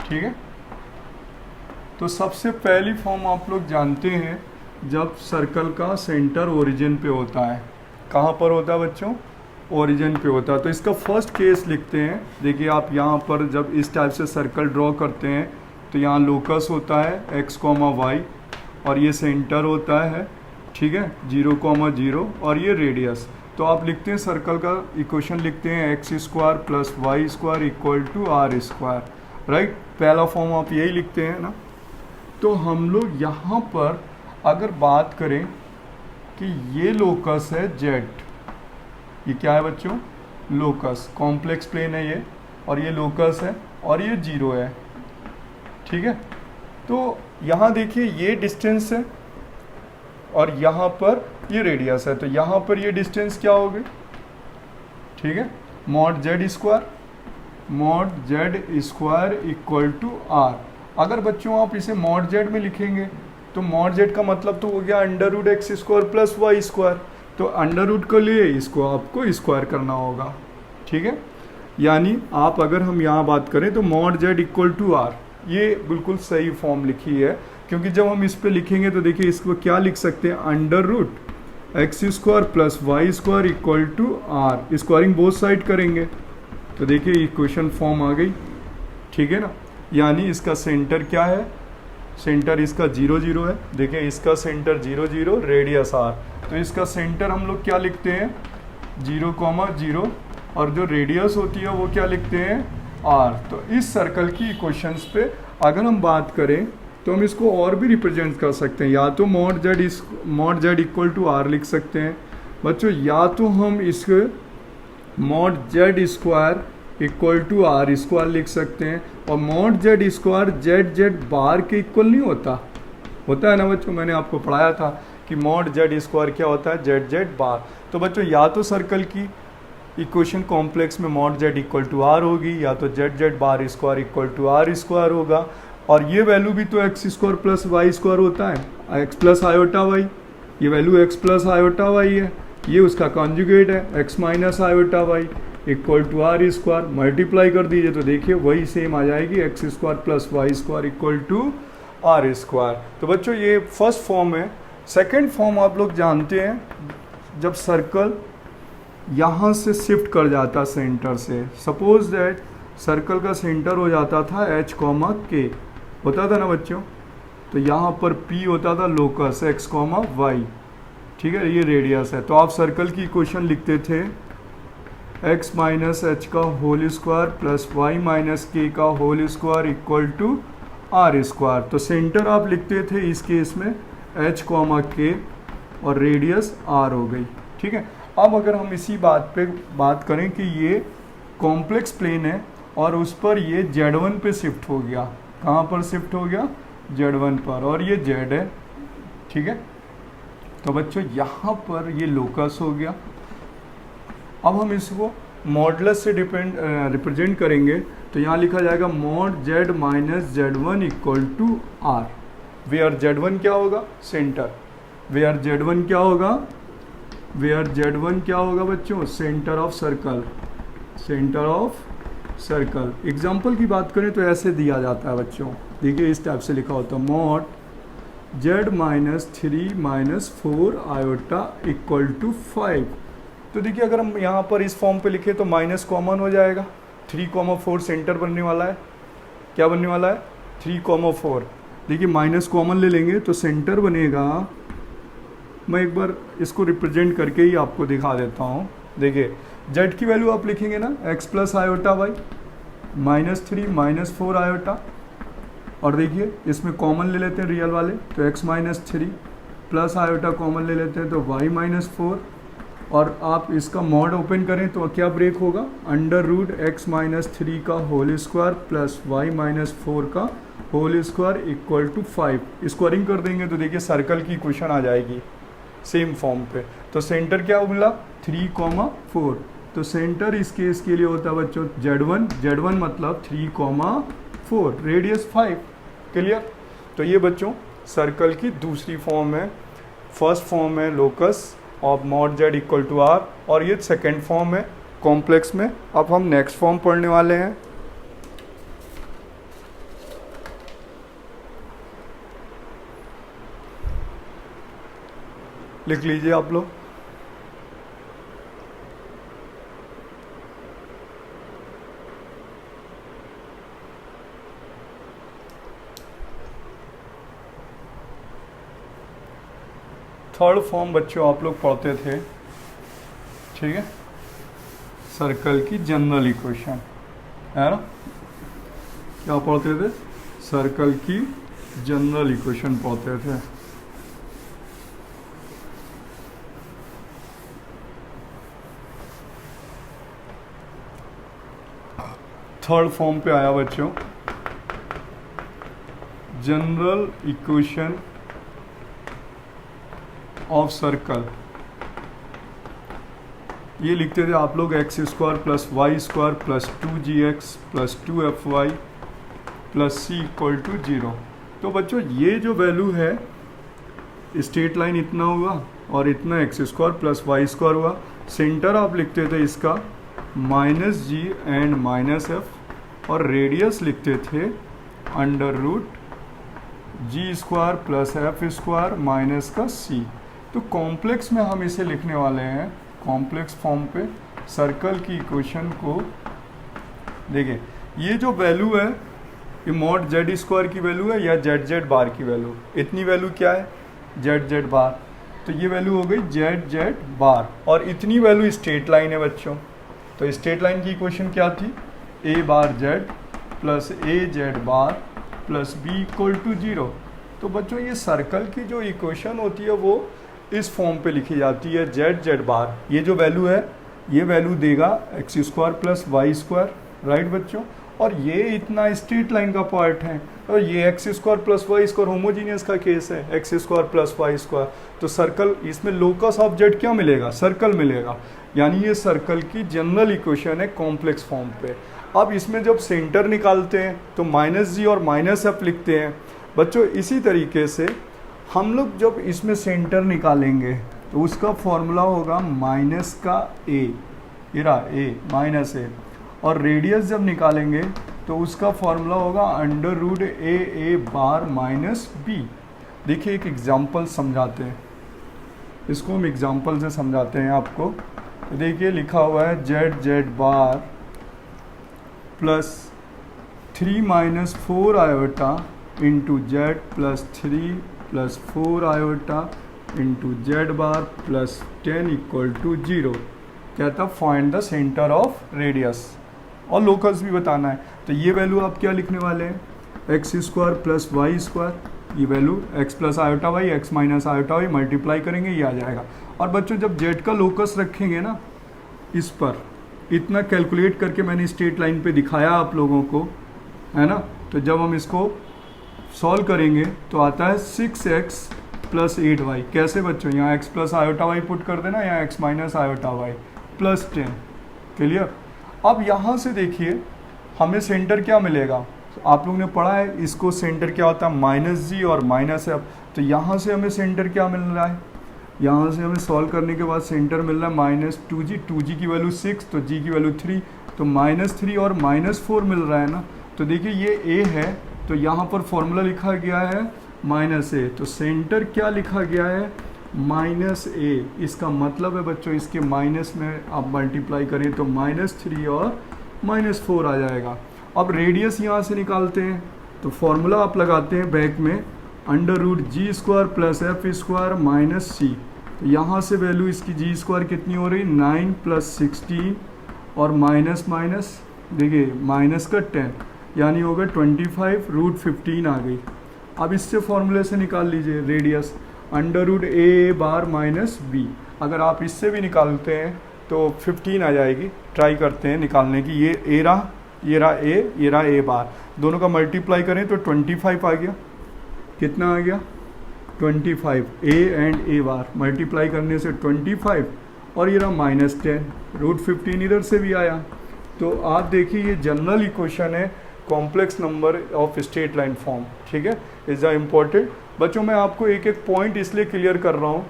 S1: ठीक है। तो सबसे पहली फॉर्म आप लोग जानते हैं, जब सर्कल का सेंटर ओरिजिन पे होता है, कहाँ पर होता है बच्चों, ओरिजिन पे होता है। तो इसका फर्स्ट केस लिखते हैं। देखिए आप यहाँ पर जब इस टाइप से सर्कल ड्रॉ करते हैं तो यहाँ लोकस होता है x, y, और ये सेंटर होता है, ठीक है, 0, 0, और ये रेडियस। तो आप लिखते हैं सर्कल का इक्वेशन लिखते हैं x² plus y² equal to r², right. पहला फॉर्म आप यही लिखते हैं ना। तो हम लोग यहाँ पर अगर बात करें कि ये लोकस है z, ये क्या है बच्चों, लोकस, कॉम्प्लेक्स प्लेन है ये, और ये लोकस है और ये 0 है, ठीक है। तो यहाँ देखिए ये डिस्टेंस है और यहाँ पर ये रेडियस है, तो यहाँ पर ये डिस्टेंस क्या होगी, ठीक है, mod z² equal to r। अगर बच्चों आप इसे मॉड z में लिखेंगे तो मॉड z का मतलब तो हो गया √x² प्लस y²। तो अंडर रूट के लिए इसको आपको स्क्वायर करना होगा, ठीक है। यानी आप अगर हम यहाँ बात करें तो mod z equal to r, ये बिल्कुल सही फॉर्म लिखी है, क्योंकि जब हम इस पे लिखेंगे तो देखिए इसको क्या लिख सकते हैं, under root X square plus Y square equal to R, squaring both side करेंगे तो देखिए इक्वेशन फॉर्म आ गई, ठीक है ना। यानी इसका सेंटर क्या है, सेंटर इसका 0 0 है, देखिए इसका सेंटर 0 0, रेडियस आर, तो इसका सेंटर हम लोग क्या लिखते हैं 0, 0 और जो रेडियस होती है वो क्या लिखते हैं आर। तो इस सर्कल की इक्वेशंस पे अगर हम बात करें तो हम इसको और भी रिप्रेजेंट कर सकते हैं, या तो mod Z equal to R लिख सकते हैं बच्चों, या तो हम इसके mod Z square equal to R square लिख सकते हैं। और mod Z square Z bar के इक्वल नहीं होता है ना बच्चों, मैंने आपको पढ़ाया था कि मॉड जेड स्क्वायर क्या होता है जेड बार। तो बच्चों या तो सर्कल की इक्वेशन कॉम्प्लेक्स में mod Z equal to R होगी, या तो Z bar square equal to R square होगा। और ये वैल्यू भी तो X square plus Y square होता है, एक्स प्लस आयोटा वाई, ये value x plus iota Y है, ये उसका कॉन्जुगेट है X minus iota Y equal to R square, multiply कर दीजिए तो देखिए वही सेम आ जाएगी, X square plus Y square equal to R square. तो बच्चों ये फर्स्ट फॉर्म है। सेकेंड फॉर्म आप लोग जानते हैं, जब सर्कल यहाँ से शिफ्ट कर जाता सेंटर से, सपोज दैट सर्कल का सेंटर हो जाता था h, k होता था ना बच्चों, तो यहाँ पर p होता था लोकस x, y, ठीक है, ये रेडियस है। तो आप सर्कल की इक्वेशन लिखते थे x माइनस एच का whole square plus Y minus K का whole square equal to R square. तो सेंटर आप लिखते थे इस केस में h, k और रेडियस r हो गई, ठीक है। अब अगर हम इसी बात पे बात करें कि ये कॉम्प्लेक्स प्लेन है और उस पर ये Z1 पे शिफ्ट हो गया, कहाँ पर शिफ्ट हो गया Z1 पर, और ये Z है, ठीक है। तो बच्चों यहाँ पर ये लोकस हो गया। अब हम इसको मॉडुलस से रिप्रेजेंट करेंगे तो यहाँ लिखा जाएगा mod Z minus Z1 equal to R, where Z1 क्या होगा सेंटर, वेयर Z1 क्या होगा, वेयर Z1 क्या होगा बच्चों, centre of circle, centre of circle. Example की बात करें तो ऐसे दिया जाता है बच्चों, देखिए इस टाइप से लिखा होता है mod Z minus 3 minus 4 iota equal to 5। तो देखिए अगर हम यहाँ पर इस फॉर्म पे लिखे तो माइनस कॉमन हो जाएगा, 3, 4 सेंटर बनने वाला है, क्या बनने वाला है 3, 4। देखिए माइनस कॉमन ले लेंगे तो सेंटर बनेगा, मैं एक बार इसको रिप्रेजेंट करके ही आपको दिखा देता हूँ। देखिए z की वैल्यू आप लिखेंगे ना x plus iota Y minus 3 minus 4 iota, और देखिए इसमें कॉमन ले लेते हैं रियल वाले तो x minus 3 plus iota common ले लेते हैं तो y माइनस 4, और आप इसका मॉड ओपन करें तो क्या ब्रेक होगा, अंडर रूट x माइनस 3 का whole square plus y minus 4 का whole square equal to 5। Squaring कर देंगे तो देखिए सर्कल की इक्वेशन आ जाएगी सेम फॉर्म पे। तो सेंटर क्या मिला 3, 4, तो सेंटर इस केस के लिए होता है बच्चों Z1 मतलब 3, 4, रेडियस 5, क्लियर। तो ये बच्चों सर्कल की दूसरी फॉर्म है। फर्स्ट फॉर्म है locus of mod Z equal to R, और ये सेकेंड फॉर्म है कॉम्प्लेक्स में। अब हम नेक्स्ट फॉर्म पढ़ने वाले हैं। लिख लीजिए आप लोग, थर्ड फॉर्म बच्चों आप लोग पढ़ते थे, ठीक है, सर्कल की जनरल इक्वेशन है ना, क्या पढ़ते थे, सर्कल की जनरल इक्वेशन पढ़ते थे। थर्ड फॉर्म पे आया बच्चों जनरल इक्वेशन ऑफ सर्कल। ये लिखते थे आप लोग X square plus Y square plus 2gx plus 2fy plus c equal to 0। तो बच्चों ये जो वैल्यू है स्ट्रेट लाइन इतना हुआ और इतना X square plus Y square हुआ, सेंटर आप लिखते थे इसका -g एंड -f, और रेडियस लिखते थे अंडर रूट जी square plus F square minus का सी। तो कॉम्प्लेक्स में हम इसे लिखने वाले हैं कॉम्प्लेक्स फॉर्म पे। सर्कल की इक्वेशन को देखिए, ये जो वैल्यू है ये मॉड जेड स्क्वायर की वैल्यू है या जेड जेड बार की वैल्यू, इतनी वैल्यू क्या है जेड जेड बार, तो ये वैल्यू हो गई जेड जेड बार, और इतनी वैल्यू स्ट्रेट लाइन है बच्चों। तो स्ट्रेट लाइन की इक्वेशन क्या थी, a bar Z plus A Z bar plus B equal to 0। तो बच्चों ये सर्कल की जो इक्वेशन होती है वो इस फॉर्म पे लिखी जाती है जेड जेड बार। ये जो वैल्यू है ये वैल्यू देगा X square plus Y square, right बच्चों। और ये इतना स्ट्रेट लाइन का पार्ट है, और ये X square plus Y square homogeneous का केस है, x square plus Y square. तो सर्कल, इसमें लोकस ऑफ जेड क्या मिलेगा, सर्कल मिलेगा, यानी ये सर्कल की जनरल इक्वेशन है कॉम्प्लेक्स फॉर्म पे। अब इसमें जब सेंटर निकालते हैं तो माइनस जी और माइनस एफ लिखते हैं बच्चों। इसी तरीके से हम लोग जब इसमें सेंटर निकालेंगे तो उसका फॉर्मूला होगा माइनस का ए, इरा ए माइनस ए, और रेडियस जब निकालेंगे तो उसका फॉर्मूला होगा अंडर रूट ए बार माइनस बी। देखिए एक एग्जांपल समझाते हैं, इसको हम एग्जांपल से समझाते हैं आपको। तो देखिए लिखा हुआ है Z Z bar plus 3 minus 4 iota into Z plus 3 plus 4 iota into Z bar plus 10 equal to 0। कहता find the centre of radius, और लोकस भी बताना है। तो ये वैल्यू आप क्या लिखने वाले हैं, x square plus Y square, ये value x plus iota y, x minus iota y multiply करेंगे ये आ जाएगा। और बच्चों जब जेड का लोकस रखेंगे ना, इस पर इतना कैलकुलेट करके मैंने स्ट्रेट लाइन पे दिखाया आप लोगों को, है ना। तो जब हम इसको सॉल्व करेंगे तो आता है 6x प्लस 8y। कैसे बच्चों, यहाँ x plus iota Y put कर देना, यहाँ x minus iota Y plus 10। Clear. अब यहाँ से देखिए हमें सेंटर क्या मिलेगा, आप लोगों ने पढ़ा है इसको, सेंटर क्या होता है माइनस जी और माइनस एफ। तो यहाँ से हमें सेंटर क्या मिल रहा है, यहाँ से हमें सॉल्व करने के बाद सेंटर मिल रहा है माइनस 2g, 2g की वैल्यू 6 तो g की वैल्यू 3, तो -3 और -4 मिल रहा है ना। तो देखिए ये a है, तो यहाँ पर फॉर्मूला लिखा गया है -a, तो सेंटर क्या लिखा गया है -a। इसका मतलब है बच्चों इसके माइनस में आप मल्टीप्लाई करें तो -3 और -4 आ जाएगा। अब रेडियस यहाँ से निकालते हैं, तो फॉर्मूला आप लगाते हैं बैक में अंडर रूट जी square plus F square minus c. तो यहाँ से वैल्यू इसकी जी स्क्वायर कितनी हो रही, 9 प्लस 16 और माइनस माइनस देखिए माइनस का 10, यानी होगा 25 रूट 15 आ गई। अब इससे फॉर्मूले से निकाल लीजिए रेडियस अंडर रूट ए बार माइनस बी। अगर आप इससे भी निकालते हैं तो 15 आ जाएगी। ट्राई करते हैं निकालने की। ये ए रहा, ये रहा ए, ये रहा ए बार, दोनों का मल्टीप्लाई करें तो 25 आ गया। कितना आ गया 25, A and A bar multiply करने से 25, और ये रहा -10 रूट 15 इधर से भी आया। तो आप देखिए ये जनरल इक्वेशन है complex number of straight line form, ठीक है। इज द इम्पोर्टेंट बच्चों, मैं आपको एक एक पॉइंट इसलिए क्लियर कर रहा हूँ,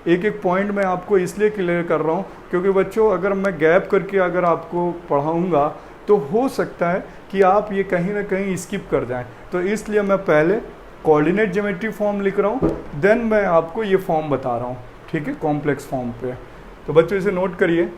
S1: एक एक पॉइंट मैं आपको इसलिए क्लियर कर रहा हूँ क्योंकि बच्चों अगर मैं गैप करके अगर आपको पढ़ाऊँगा तो हो सकता है कि आप ये कहीं ना कहीं स्किप कर जाएं। तो इसलिए मैं पहले कोऑर्डिनेट ज्योमेट्री फॉर्म लिख रहा हूँ, देन मैं आपको ये फॉर्म बता रहा हूँ, ठीक है, कॉम्प्लेक्स फॉर्म पे। तो बच्चों इसे नोट करिए।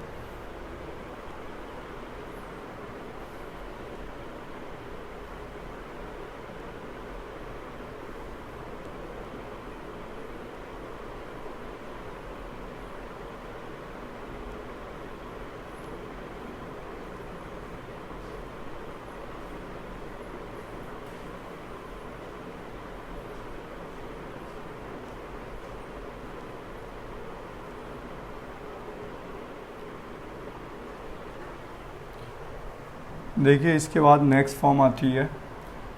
S1: देखिए इसके बाद नेक्स्ट फॉर्म आती है,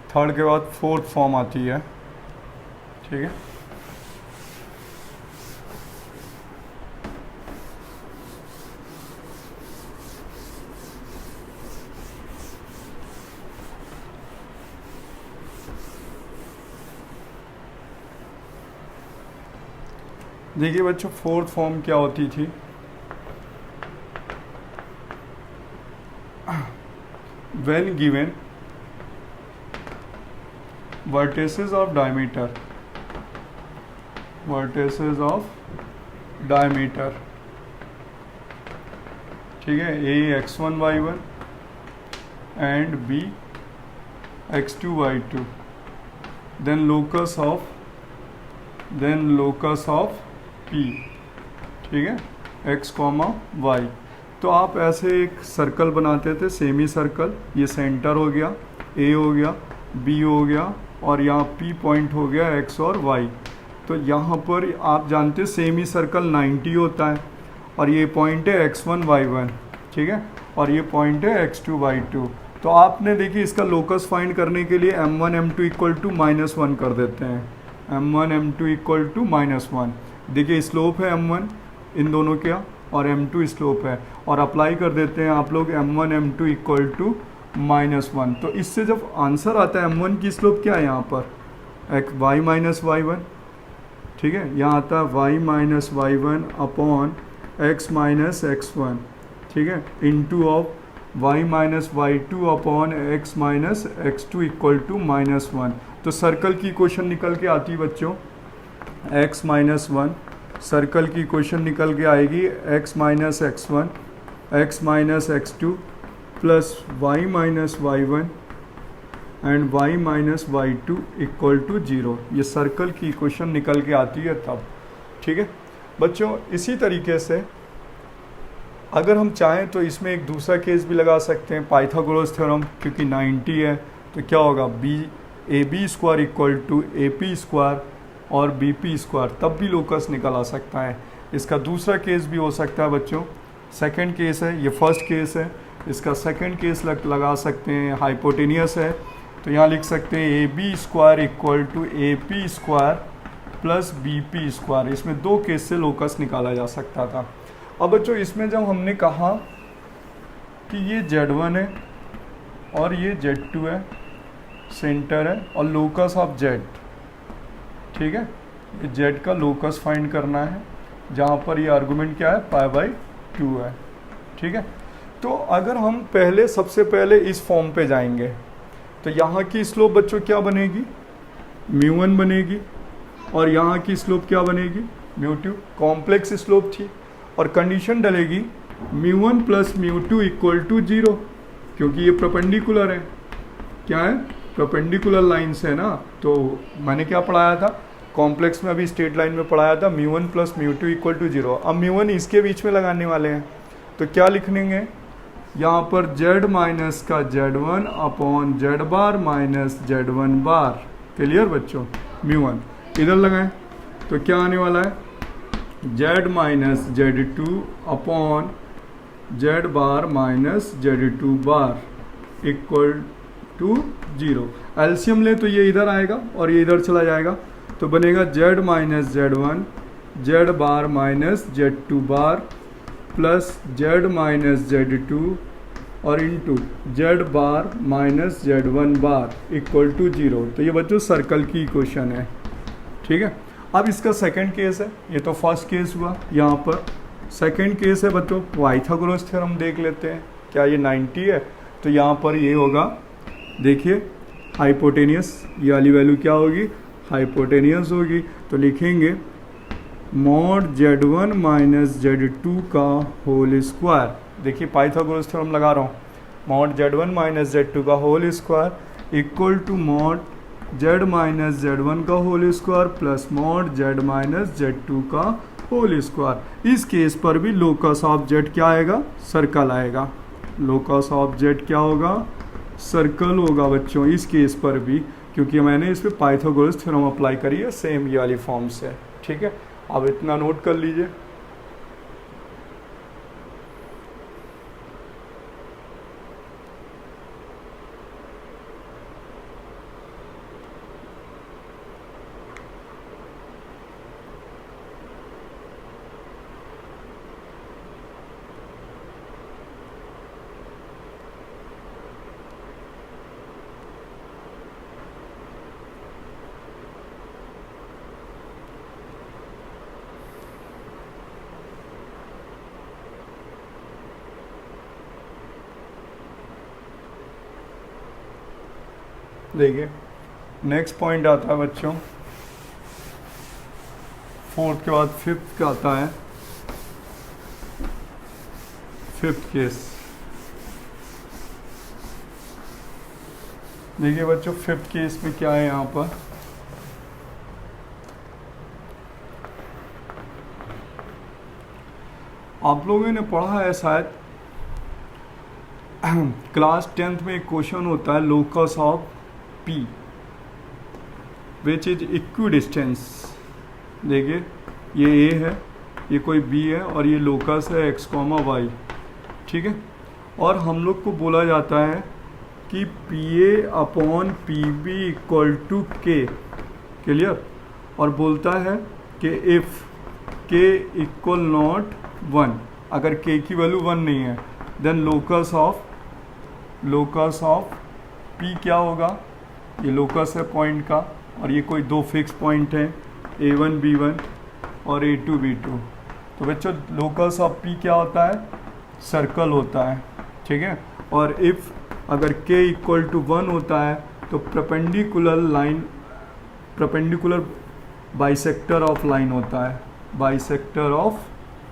S1: थर्ड के बाद फोर्थ फॉर्म आती है, ठीक है। देखिए बच्चों फोर्थ फॉर्म क्या होती थी, when given vertices of diameter, vertices of diameter, ठीक है, A x1 y1 and B x2 y2, then locus of P, ठीक है, x कॉमा वाई। तो आप ऐसे एक सर्कल बनाते थे, सेमी सर्कल, ये सेंटर हो गया, A हो गया, B हो गया, और यहाँ P पॉइंट हो गया x और y। तो यहाँ पर आप जानते हैं सेमी सर्कल 90 होता है, और ये पॉइंट है x1 y1, ठीक है, और ये पॉइंट है x2 y2। तो आपने देखिए इसका लोकस फाइंड करने के लिए m1 m2 इक्वल टू -1 कर देते हैं, m1 m2 इक्वल टू -1। देखिए स्लोप है m1 इन दोनों का, और m2 स्लोप है, और अप्लाई कर देते हैं आप लोग m1 m2 इक्वल टू -1। तो इससे जब आंसर आता है m1 की स्लोप क्या है यहाँ पर y माइनस y1, ठीक है, यहाँ आता है y minus y1 upon x minus x1, ठीक है, into of y minus y2 upon x minus x2 equal to -1। तो सर्कल की इक्वेशन निकल के आती है बच्चों x माइनस 1, सर्कल की इक्वेशन निकल के आएगी x minus x1 x minus x2 plus y minus y1 and y minus y2 equal to 0। ये सर्कल की इक्वेशन निकल के आती है तब, ठीक है बच्चों। इसी तरीके से अगर हम चाहें तो इसमें एक दूसरा केस भी लगा सकते हैं, पाइथागोरस थ्योरम, क्योंकि 90 है तो क्या होगा AB square equal to AP square और BP स्क्वायर, तब भी लोकस निकल आ सकता है। इसका दूसरा केस भी हो सकता है बच्चों, सेकंड केस है, ये फर्स्ट केस है, इसका सेकंड केस लगा सकते हैं, हाइपोटेनियस है, तो यहाँ लिख सकते हैं AB square equal to AP square plus BP square. इसमें दो केस से लोकस निकाला जा सकता था। अब बच्चों इसमें जब हमने कहा कि ये Z1 है और ये Z2 है, सेंटर है, और लोकस ऑफ Z, ठीक है, ये Z का लोकस फाइंड करना है, जहाँ पर ये आर्गुमेंट क्या है π/2 है, ठीक है। तो अगर हम सबसे पहले इस फॉर्म पे जाएंगे तो यहाँ की स्लोप बच्चों क्या बनेगी, μ1 बनेगी, और यहाँ की स्लोप क्या बनेगी, μ2। कॉम्प्लेक्स स्लोप थी, और कंडीशन डलेगी μ1 प्लस μ2 इक्वल टू 0, क्योंकि ये परपेंडिकुलर है, क्या है, परपेंडिकुलर लाइन्स है ना। तो मैंने क्या पढ़ाया था कॉम्प्लेक्स में, अभी स्ट्रेट लाइन में पढ़ाया था μ1 प्लस μ2 इक्वल टू 0। अब μ1 इसके बीच में लगाने वाले हैं, तो क्या लिखेंगे यहाँ पर Z माइनस का Z1 upon Z bar minus Z1 बार। क्लियर बच्चों, μ1 इधर लगाएं तो क्या आने वाला है Z minus Z2 upon Z bar minus Z2 bar equal to 0। LCM ले तो ये इधर आएगा और ये इधर चला जाएगा, तो बनेगा Z minus Z1 Z bar minus Z2 bar plus Z minus Z2 और into Z bar minus Z1 bar equal to 0। तो ये बच्चों सर्कल की इक्वेशन है, ठीक है। अब इसका सेकंड केस है, ये तो फर्स्ट केस हुआ, यहाँ पर सेकंड केस है बच्चों पाइथागोरस थ्योरम देख लेते हैं। क्या ये 90 है, तो यहाँ पर ये होगा, देखिए हाइपोटेनियस, ये वाली वैल्यू क्या होगी, हाइपोटेनियस होगी। तो लिखेंगे मॉड Z1 माइनस Z2 का होल स्क्वायर। देखिए पाइथागोरस थ्योरम लगा रहा हूँ, मॉड Z1 माइनस Z2 का whole square equal to mod Z minus Z1 का whole square plus mod Z minus Z2 का होल स्क्वायर। इस केस पर भी लोकस ऑफ Z क्या आएगा, सर्कल आएगा। लोकस ऑफ Z क्या होगा, सर्कल होगा बच्चों इस केस पर भी, क्योंकि मैंने इस पर पाइथागोरस थ्योरम अप्लाई करी है सेम ये वाली फॉर्म से, ठीक है। अब इतना नोट कर लीजिए। देखिए नेक्स्ट पॉइंट आता है बच्चों, फोर्थ के बाद फिफ्थ का आता है फिफ्थ केस। देखिए बच्चों फिफ्थ केस में क्या है यहाँ पर, आप लोगों ने पढ़ा है शायद क्लास 10th में एक क्वेश्चन होता है locus of P which is equidistance. देखिए ये A है, ये कोई B है और ये लोकस है x, y, ठीक है। और हम लोग को बोला जाता है कि PA upon PB equal to K, clear. और बोलता है कि इफ़ K इक्वल नॉट 1, अगर K की वैल्यू 1 नहीं है देन लोकस ऑफ P क्या होगा, ये लोकस है पॉइंट का और ये कोई दो फिक्स पॉइंट हैं A1 B1 और A2 B2। तो बच्चों लोकस ऑफ P क्या होता है, सर्कल होता है, ठीक है। और इफ़ अगर K इक्वल टू 1 होता है तो परपेंडिकुलर बाइसेक्टर ऑफ लाइन होता है, बाइसेक्टर ऑफ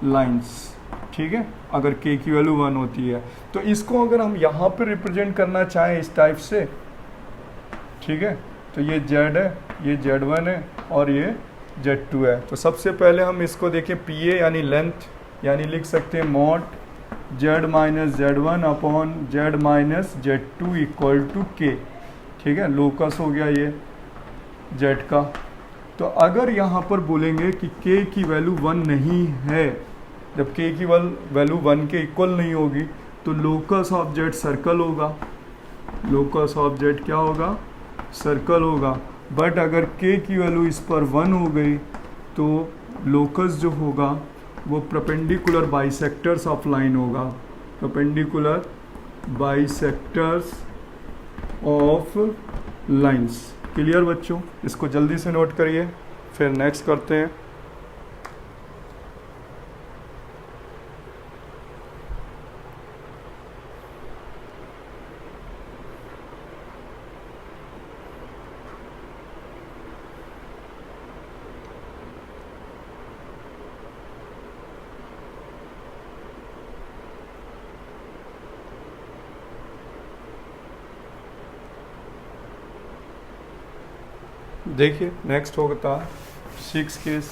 S1: लाइंस, ठीक है, अगर K की वैल्यू 1 होती है। तो इसको अगर हम यहाँ पे रिप्रेजेंट करना चाहें इस टाइप से, ठीक है, तो ये Z है, ये Z1 है और ये Z2 है। तो सबसे पहले हम इसको देखें PA यानी लेंथ, यानी लिख सकते हैं mod Z minus Z1 upon Z minus Z2 equal to K, ठीक है। लोकस हो गया ये Z का। तो अगर यहाँ पर बोलेंगे कि K की वैल्यू 1 नहीं है, जब K की वैल्यू 1 के इक्वल नहीं होगी तो लोकस ऑफ Z सर्कल होगा, लोकस ऑफ Z क्या होगा, सर्कल होगा। बट अगर K की वैल्यू इस पर 1 हो गई तो लोकस जो होगा वो परपेंडिकुलर बाइसेक्टर्स ऑफ लाइन होगा, perpendicular bisectors of lines. Clear बच्चों, इसको जल्दी से नोट करिए, फिर नेक्स्ट करते हैं। देखिए नेक्स्ट होता है 6 केस।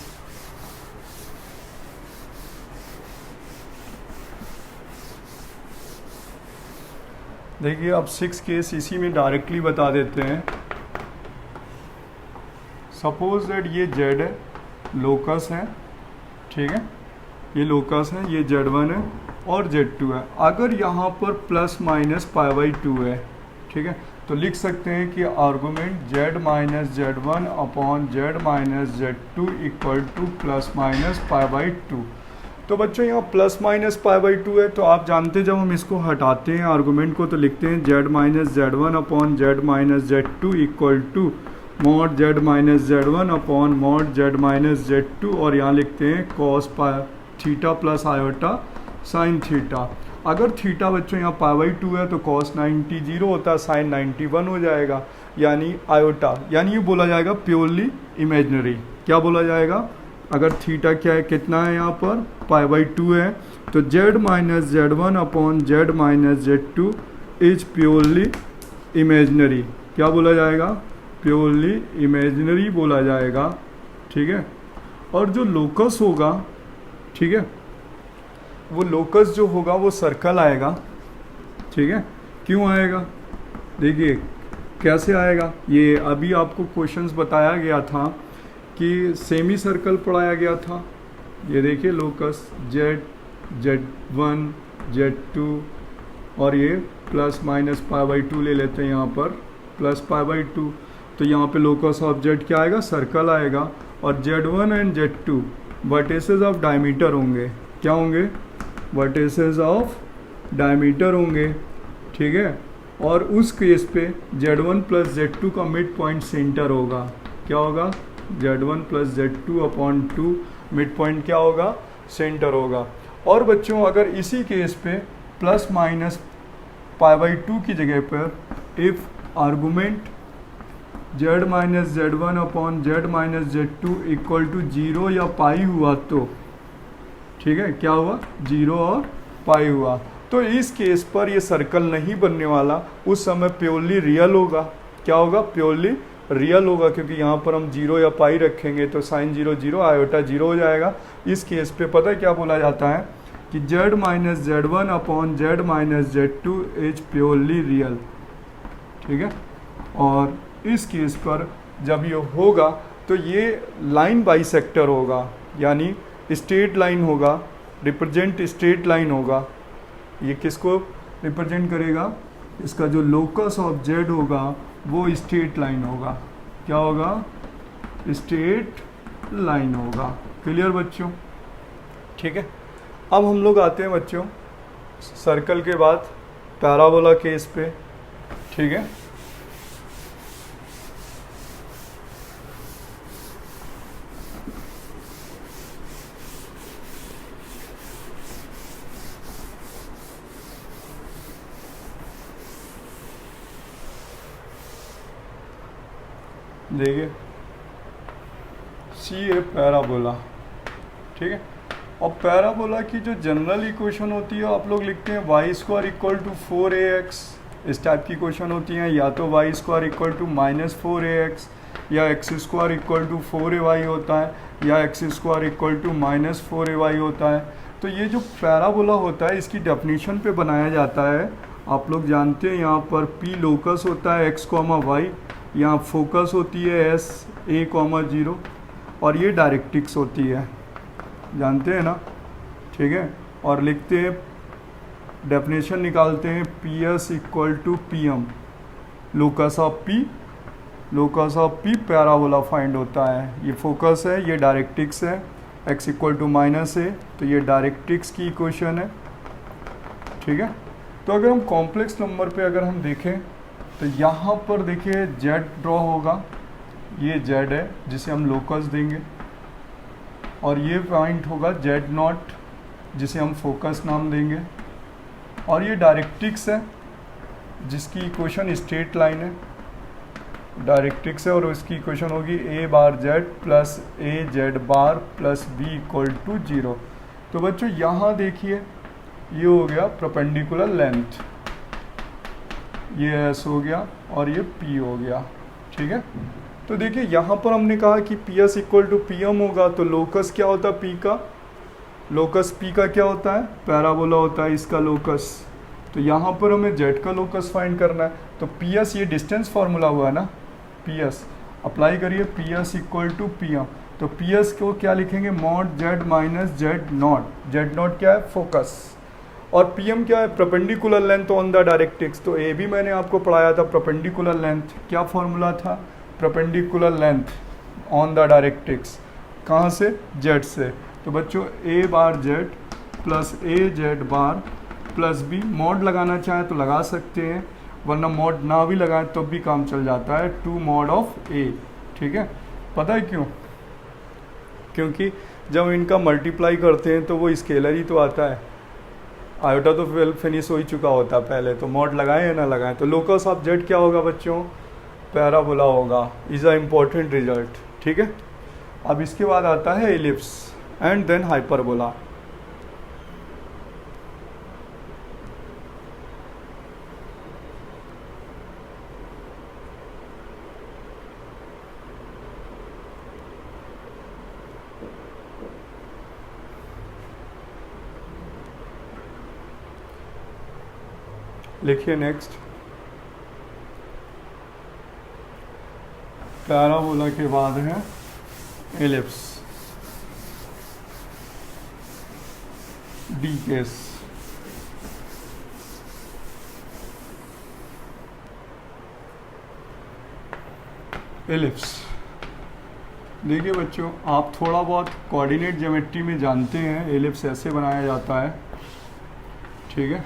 S1: देखिए अब 6 केस इसी में डायरेक्टली बता देते हैं। सपोज दैट ये Z है, लोकस है, ठीक है, ये लोकस है, ये Z1 है और Z2 है। अगर यहाँ पर प्लस माइनस π/2 है, ठीक है, तो लिख सकते हैं कि argument Z minus Z1 upon Z minus Z2 equal to plus minus π/2। तो बच्चों यहाँ प्लस माइनस π/2 है, तो आप जानते हैं जब हम इसको हटाते हैं आर्गूमेंट को तो लिखते हैं Z minus Z1 upon Z minus Z2 equal to mod Z minus Z1 upon mod Z minus Z2 और यहाँ लिखते हैं cos theta plus iota sine theta. अगर थीटा बच्चों यहाँ π/2 है तो कॉस 90 0 होता है, साइन 91 हो जाएगा, यानी आयोटा, यानी ये बोला जाएगा प्योरली इमेजनरी। क्या बोला जाएगा, अगर थीटा क्या है, कितना है यहाँ पर π/2 है, तो Z minus Z1 upon Z minus Z2 is purely imaginary. क्या बोला जाएगा, प्योरली इमेजनरी बोला जाएगा, ठीक है। और जो लोकस होगा, ठीक है, वो लोकस जो होगा वो सर्कल आएगा, ठीक है। क्यों आएगा, देखिए कैसे आएगा, ये अभी आपको क्वेश्चंस बताया गया था कि सेमी सर्कल पढ़ाया गया था। ये देखिए लोकस Z, Z1, Z2 और ये प्लस माइनस π/2 ले लेते हैं यहाँ पर प्लस π/2, तो यहाँ पे लोकस ऑफ Z क्या आएगा, सर्कल आएगा। और Z1 and Z2 vertices of diameter होंगे, क्या होंगे, वर्टिसेस ऑफ डायमीटर होंगे, ठीक है। और उस केस पे Z1 प्लस Z2 का मिड पॉइंट सेंटर होगा, क्या होगा, Z1 plus Z2 upon 2 mid point क्या होगा, सेंटर होगा। और बच्चों अगर इसी केस पे प्लस माइनस π/2 की जगह पर if argument Z minus Z one upon Z minus Z two equal to 0 या पाई हुआ तो ठीक है, क्या हुआ, 0 और पाई हुआ, तो इस केस पर ये सर्कल नहीं बनने वाला, उस समय प्योरली रियल होगा। क्या होगा, प्योरली रियल होगा, क्योंकि यहाँ पर हम 0 या पाई रखेंगे तो साइन 0 0 आयोटा 0 हो जाएगा। इस केस पे पता है क्या बोला जाता है कि Z minus Z one upon Z minus Z two is purely real, ठीक है। और इस केस पर जब ये होगा तो ये लाइन बाइसेक्टर होगा, यानी स्ट्रेट लाइन होगा, रिप्रेजेंट स्ट्रेट लाइन होगा। ये किसको रिप्रेजेंट करेगा, इसका जो लोकस ऑफ जेड होगा वो स्ट्रेट लाइन होगा। क्या होगा, स्ट्रेट लाइन होगा। क्लियर बच्चों, ठीक है। अब हम लोग आते हैं बच्चों सर्कल के बाद पैराबोला केस पे, ठीक है। देखिए सी ए पैराबोला, ठीक है। और पैराबोला की जो जनरल इक्वेशन होती है आप लोग लिखते हैं Y square equal to 4ax, इस टाइप की इक्वेशन होती हैं, या तो Y square equal to -4ax, या x square equal to 4ay होता है, या x square equal to -4ay होता है। तो ये जो पैराबोला होता है इसकी डेफिनेशन पे बनाया जाता है। आप लोग जानते हैं यहाँ पर पी लोकस होता है x, y, यहाँ फोकस होती है एस a, 0 और ये डायरेक्ट्रिक्स होती है, जानते हैं ना, ठीक है। और लिखते हैं डेफिनेशन निकालते हैं P S equal to P M, locus of P parabola find होता है। ये फोकस है, ये डायरेक्ट्रिक्स है, x इक्वल टू -a, तो ये डायरेक्ट्रिक्स की इक्वेशन है, ठीक है। तो अगर हम कॉम्प्लेक्स नंबर पे अगर हम देखें तो यहाँ पर देखिए जेड ड्रॉ होगा, ये जेड है जिसे हम लोकस देंगे, और ये पॉइंट होगा जेड नॉट जिसे हम फोकस नाम देंगे, और ये डायरेक्ट्रिक्स है जिसकी इक्वेशन स्ट्रेट लाइन है, डायरेक्ट्रिक्स है, और उसकी इक्वेशन होगी a bar Z plus a Z bar plus b equal to 0। तो बच्चों यहाँ देखिए ये हो गया परपेंडिकुलर लेंथ, ये s हो गया और ये p हो गया, ठीक है। तो देखिए यहाँ पर हमने कहा कि P S equal to P M होगा, तो लोकस क्या होता है p का, लोकस p का क्या होता है, पैराबोला होता है इसका लोकस। तो यहाँ पर हमें z का लोकस फाइंड करना है, तो पी एस ये डिस्टेंस फार्मूला हुआ है ना, पी एस अप्लाई करिए, P S equal to P M, तो पी एस को क्या लिखेंगे, mod Z minus Z not, Z not क्या है, फोकस, और पी एम क्या है, perpendicular length on the directrix. तो ए भी मैंने आपको पढ़ाया था, परपेंडिकुलर लेंथ क्या फॉर्मूला था, perpendicular length on the directrix, कहाँ से, जेड से। तो बच्चों ए बार जेड प्लस ए Z bar plus B, mod लगाना चाहें तो लगा सकते हैं, वरना मॉड ना भी लगाएं तो भी काम चल जाता है, 2 मॉड ऑफ ए, ठीक है। पता है क्यों, क्योंकि जब इनका मल्टीप्लाई करते हैं तो वो स्केलर ही तो आता है, आयोटा तो वेल फिनिश हो ही चुका होता है पहले, तो मॉड लगाएं या ना लगाएं। तो लोकस ऑफ जेड क्या होगा बच्चों, पैराबोला होगा, इज अ इम्पोर्टेंट रिजल्ट, ठीक है। अब इसके बाद आता है एलिप्स एंड देन हाइपरबोला। लिखिए नेक्स्ट, पैराबोला के बाद है एलिप्स, डी केस। एलिप्स देखिए बच्चों, आप थोड़ा बहुत कोऑर्डिनेट ज्योमेट्री में जानते हैं, एलिप्स ऐसे बनाया जाता है, ठीक है।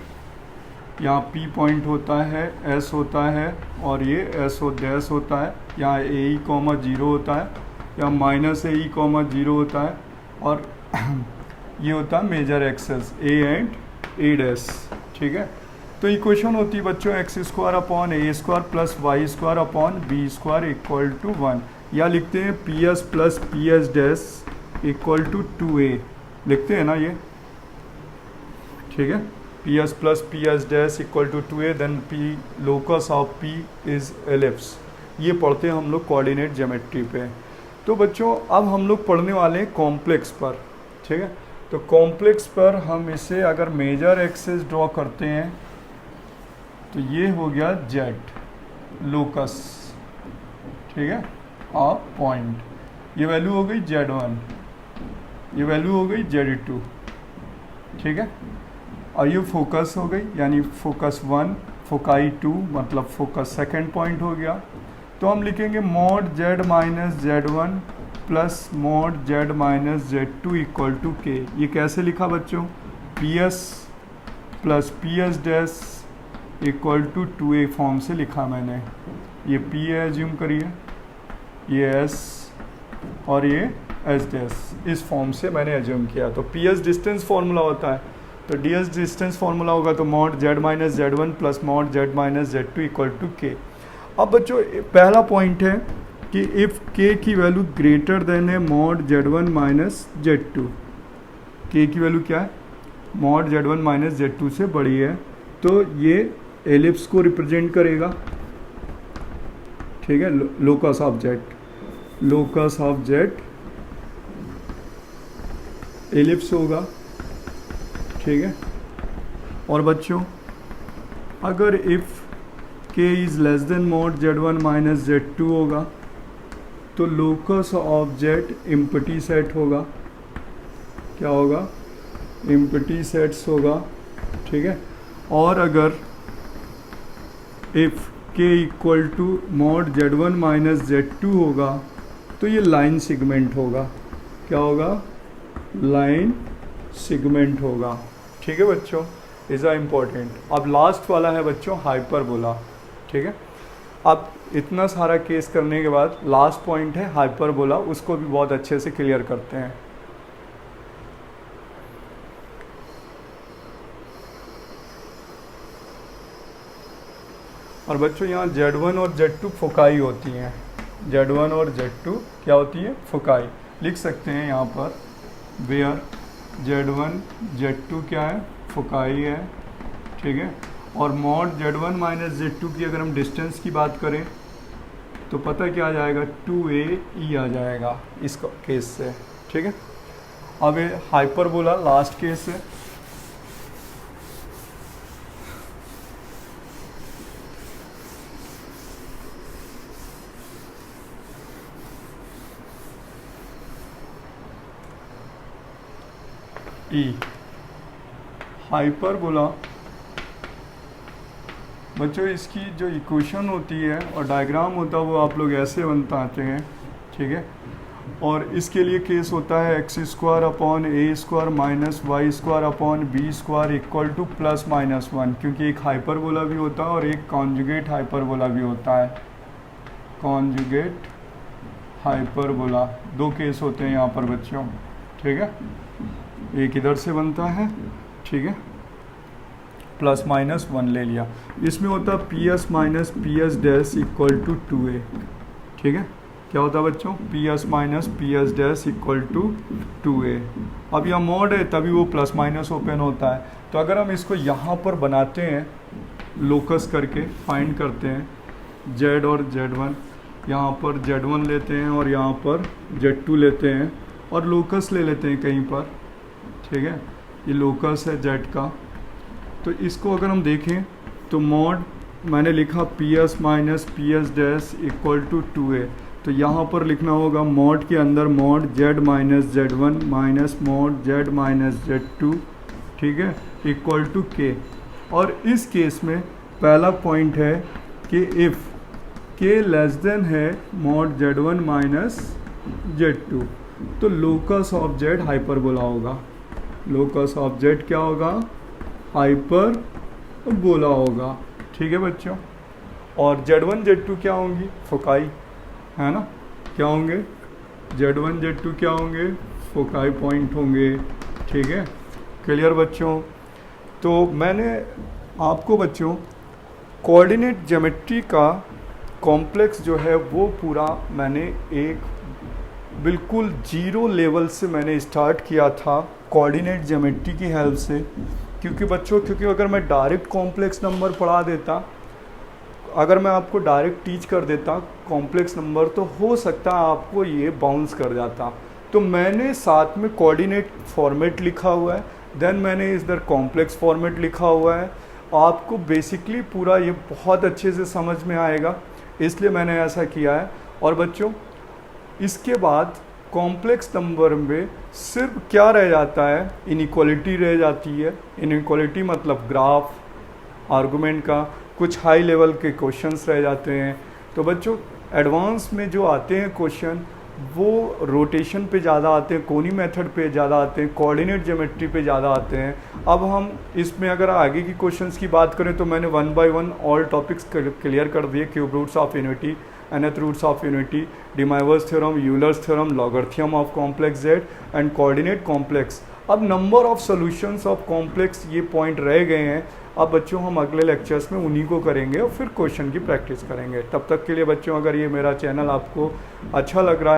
S1: यहाँ P पॉइंट होता है, S होता है, और ये S डैश होता है, यहाँ AE, 0 होता है, यहाँ -AE, 0 होता है, और ये होता है major axis A and A dash, ठीक है। तो इक्वेशन होती है बच्चों X square upon A square plus Y square upon B square equal to 1, या लिखते हैं P S plus P S dash equal to 2a, लिखते हैं ना ये, ठीक है। P S plus P S dash equal to 2a, then P locus of P is ellipse. ये पढ़ते हैं हम लोग कोऑर्डिनेट ज्योमेट्री पे। तो बच्चों अब हम लोग पढ़ने वाले हैं कॉम्प्लेक्स पर, ठीक है। तो कॉम्प्लेक्स पर हम इसे अगर मेजर एक्सिस ड्रॉ करते हैं तो ये हो गया जेड लोकस, ठीक है, ऑफ पॉइंट। ये वैल्यू हो गई z1, ये वैल्यू हो गई z2, ठीक है। और ये फोकस हो गई, यानी फोकस 1 फोकाई 2 मतलब फोकस सेकंड पॉइंट हो गया। तो हम लिखेंगे mod z minus z1 plus mod z minus z2 equal to k। ये कैसे लिखा बच्चों, P S plus P S dash equal to 2a form से लिखा मैंने। ये p है, एज्यूम करिए, ये s और ये s डैश, इस फॉर्म से मैंने एज्यूम किया। तो पी एस डिस्टेंस फार्मूला होता है, तो डी एस डिस्टेंस फार्मूला होगा तो mod z minus z1 plus mod z minus z2 equal to k। अब बच्चों पहला पॉइंट है कि इफ़ k की वैल्यू ग्रेटर देन है mod z1 minus z2, k की वैल्यू क्या है, मॉड z1 माइनस z2 से बड़ी है, तो ये एलिप्स को रिप्रेजेंट करेगा, ठीक है। Locus of jet, locus of jet ellipse होगा, ठीक है। और बच्चों अगर if k is less than mod z1 minus z2 होगा तो locus of jet empty set होगा, क्या होगा, एम्प्टी सेट्स होगा, ठीक है। और अगर if k equal to mod z1 minus z2 होगा तो ये लाइन सेगमेंट होगा, क्या होगा, लाइन सेगमेंट होगा, ठीक है बच्चों। Is a important. अब लास्ट वाला है बच्चों हाइपरबोला, ठीक है। अब इतना सारा केस करने के बाद लास्ट पॉइंट है हाइपरबोला, उसको भी बहुत अच्छे से क्लियर करते हैं। और बच्चों यहाँ Z1 और Z2 फोकाई होती हैं, Z1 और Z2 क्या होती है, फोकाई। लिख सकते हैं यहाँ पर वेयर Z1 Z2 क्या है, फोकाई है, ठीक है। और मॉड Z1 माइनस Z2 की अगर हम डिस्टेंस की बात करें तो पता क्या आ जाएगा, 2AE आ जाएगा इस केस से, ठीक है। अब ये हाइपरबोला लास्ट केस है। हाइपरबोला बच्चों इसकी जो इक्वेशन होती है और डायग्राम होता है वो आप लोग ऐसे बनाते हैं, ठीक है। और इसके लिए केस होता है x square upon A square minus y square upon B square equal to plus minus 1, क्योंकि एक हाइपरबोला भी होता है और एक कॉन्जुगेट हाइपरबोला भी होता है। कॉन्जुगेट हाइपरबोला दो केस होते हैं यहाँ पर बच्चों, ठीक है। एक इधर से बनता है, ठीक है, प्लस माइनस 1 ले लिया। इसमें होता है P S minus P S dash equal to 2a, ठीक है। क्या होता है बच्चों, P S minus P S dash equal to 2a। अब यह मॉड है तभी वो प्लस माइनस ओपन होता है। तो अगर हम इसको यहाँ पर बनाते हैं लोकस करके फाइंड करते हैं z और z1, यहाँ पर z1 लेते हैं और यहाँ पर z2 लेते हैं और लोकस ले लेते हैं कहीं पर, ठीक है। ये लोकस है z का। तो इसको अगर हम देखें तो मॉड मैंने लिखा P S minus P S dash equal to 2a, तो यहाँ पर लिखना होगा मॉड के अंदर mod z minus z1 minus mod z minus z2, ठीक है, इक्वल टू k। और इस केस में पहला पॉइंट है कि इफ़ k लेस देन है मॉड z1 माइनस z2 तो लोकस ऑफ z हाइपरबोला होगा। लोकस ऑफ z क्या होगा, हाइपरबोला होगा, ठीक है बच्चों। और z1 z2 क्या होंगी, फोकाई, है ना, क्या होंगे, z1 z2 क्या होंगे, फोकाई पॉइंट होंगे, ठीक है। क्लियर बच्चों। तो मैंने आपको बच्चों कोऑर्डिनेट ज्योमेट्री का कॉम्प्लेक्स जो है वो पूरा मैंने एक बिल्कुल जीरो लेवल से मैंने स्टार्ट किया था कोऑर्डिनेट ज्योमेट्री की हेल्प से। क्योंकि अगर मैं डायरेक्ट कॉम्प्लेक्स नंबर पढ़ा देता, अगर मैं आपको डायरेक्ट टीच कर देता कॉम्प्लेक्स नंबर, तो हो सकता है आपको ये बाउंस कर जाता। तो मैंने साथ में कोऑर्डिनेट फॉर्मेट लिखा हुआ है, देन मैंने इधर कॉम्प्लेक्स फॉर्मेट लिखा हुआ है। आपको बेसिकली पूरा ये बहुत अच्छे से समझ में आएगा, इसलिए मैंने ऐसा किया है। और बच्चों इसके बाद कॉम्प्लेक्स नंबर में सिर्फ क्या रह जाता है, इनइक्वालिटी रह जाती है। इनइक्वालिटी मतलब ग्राफ, आर्गुमेंट का कुछ हाई लेवल के क्वेश्चंस रह जाते हैं। तो बच्चों एडवांस में जो आते हैं क्वेश्चन वो रोटेशन पे ज़्यादा आते हैं, कोनी मेथड पे ज़्यादा आते हैं, कोऑर्डिनेट ज्योमेट्री पे ज़्यादा आते हैं। अब हम इसमें अगर आगे की क्वेश्चंस की बात करें तो मैंने 1 बाय 1 ऑल टॉपिक्स क्लियर कर दिए। Cube roots of unity, nth roots of unity, de Moivre's theorem, Euler's theorem, logarithm of complex z and coordinate complex. अब number of solutions of complex ये पॉइंट रह गए हैं। अब बच्चों हम अगले लेक्चर्स में उन्हीं को करेंगे और फिर क्वेश्चन की प्रैक्टिस करेंगे। तब तक के लिए बच्चों अगर ये मेरा चैनल आपको अच्छा लग रहा है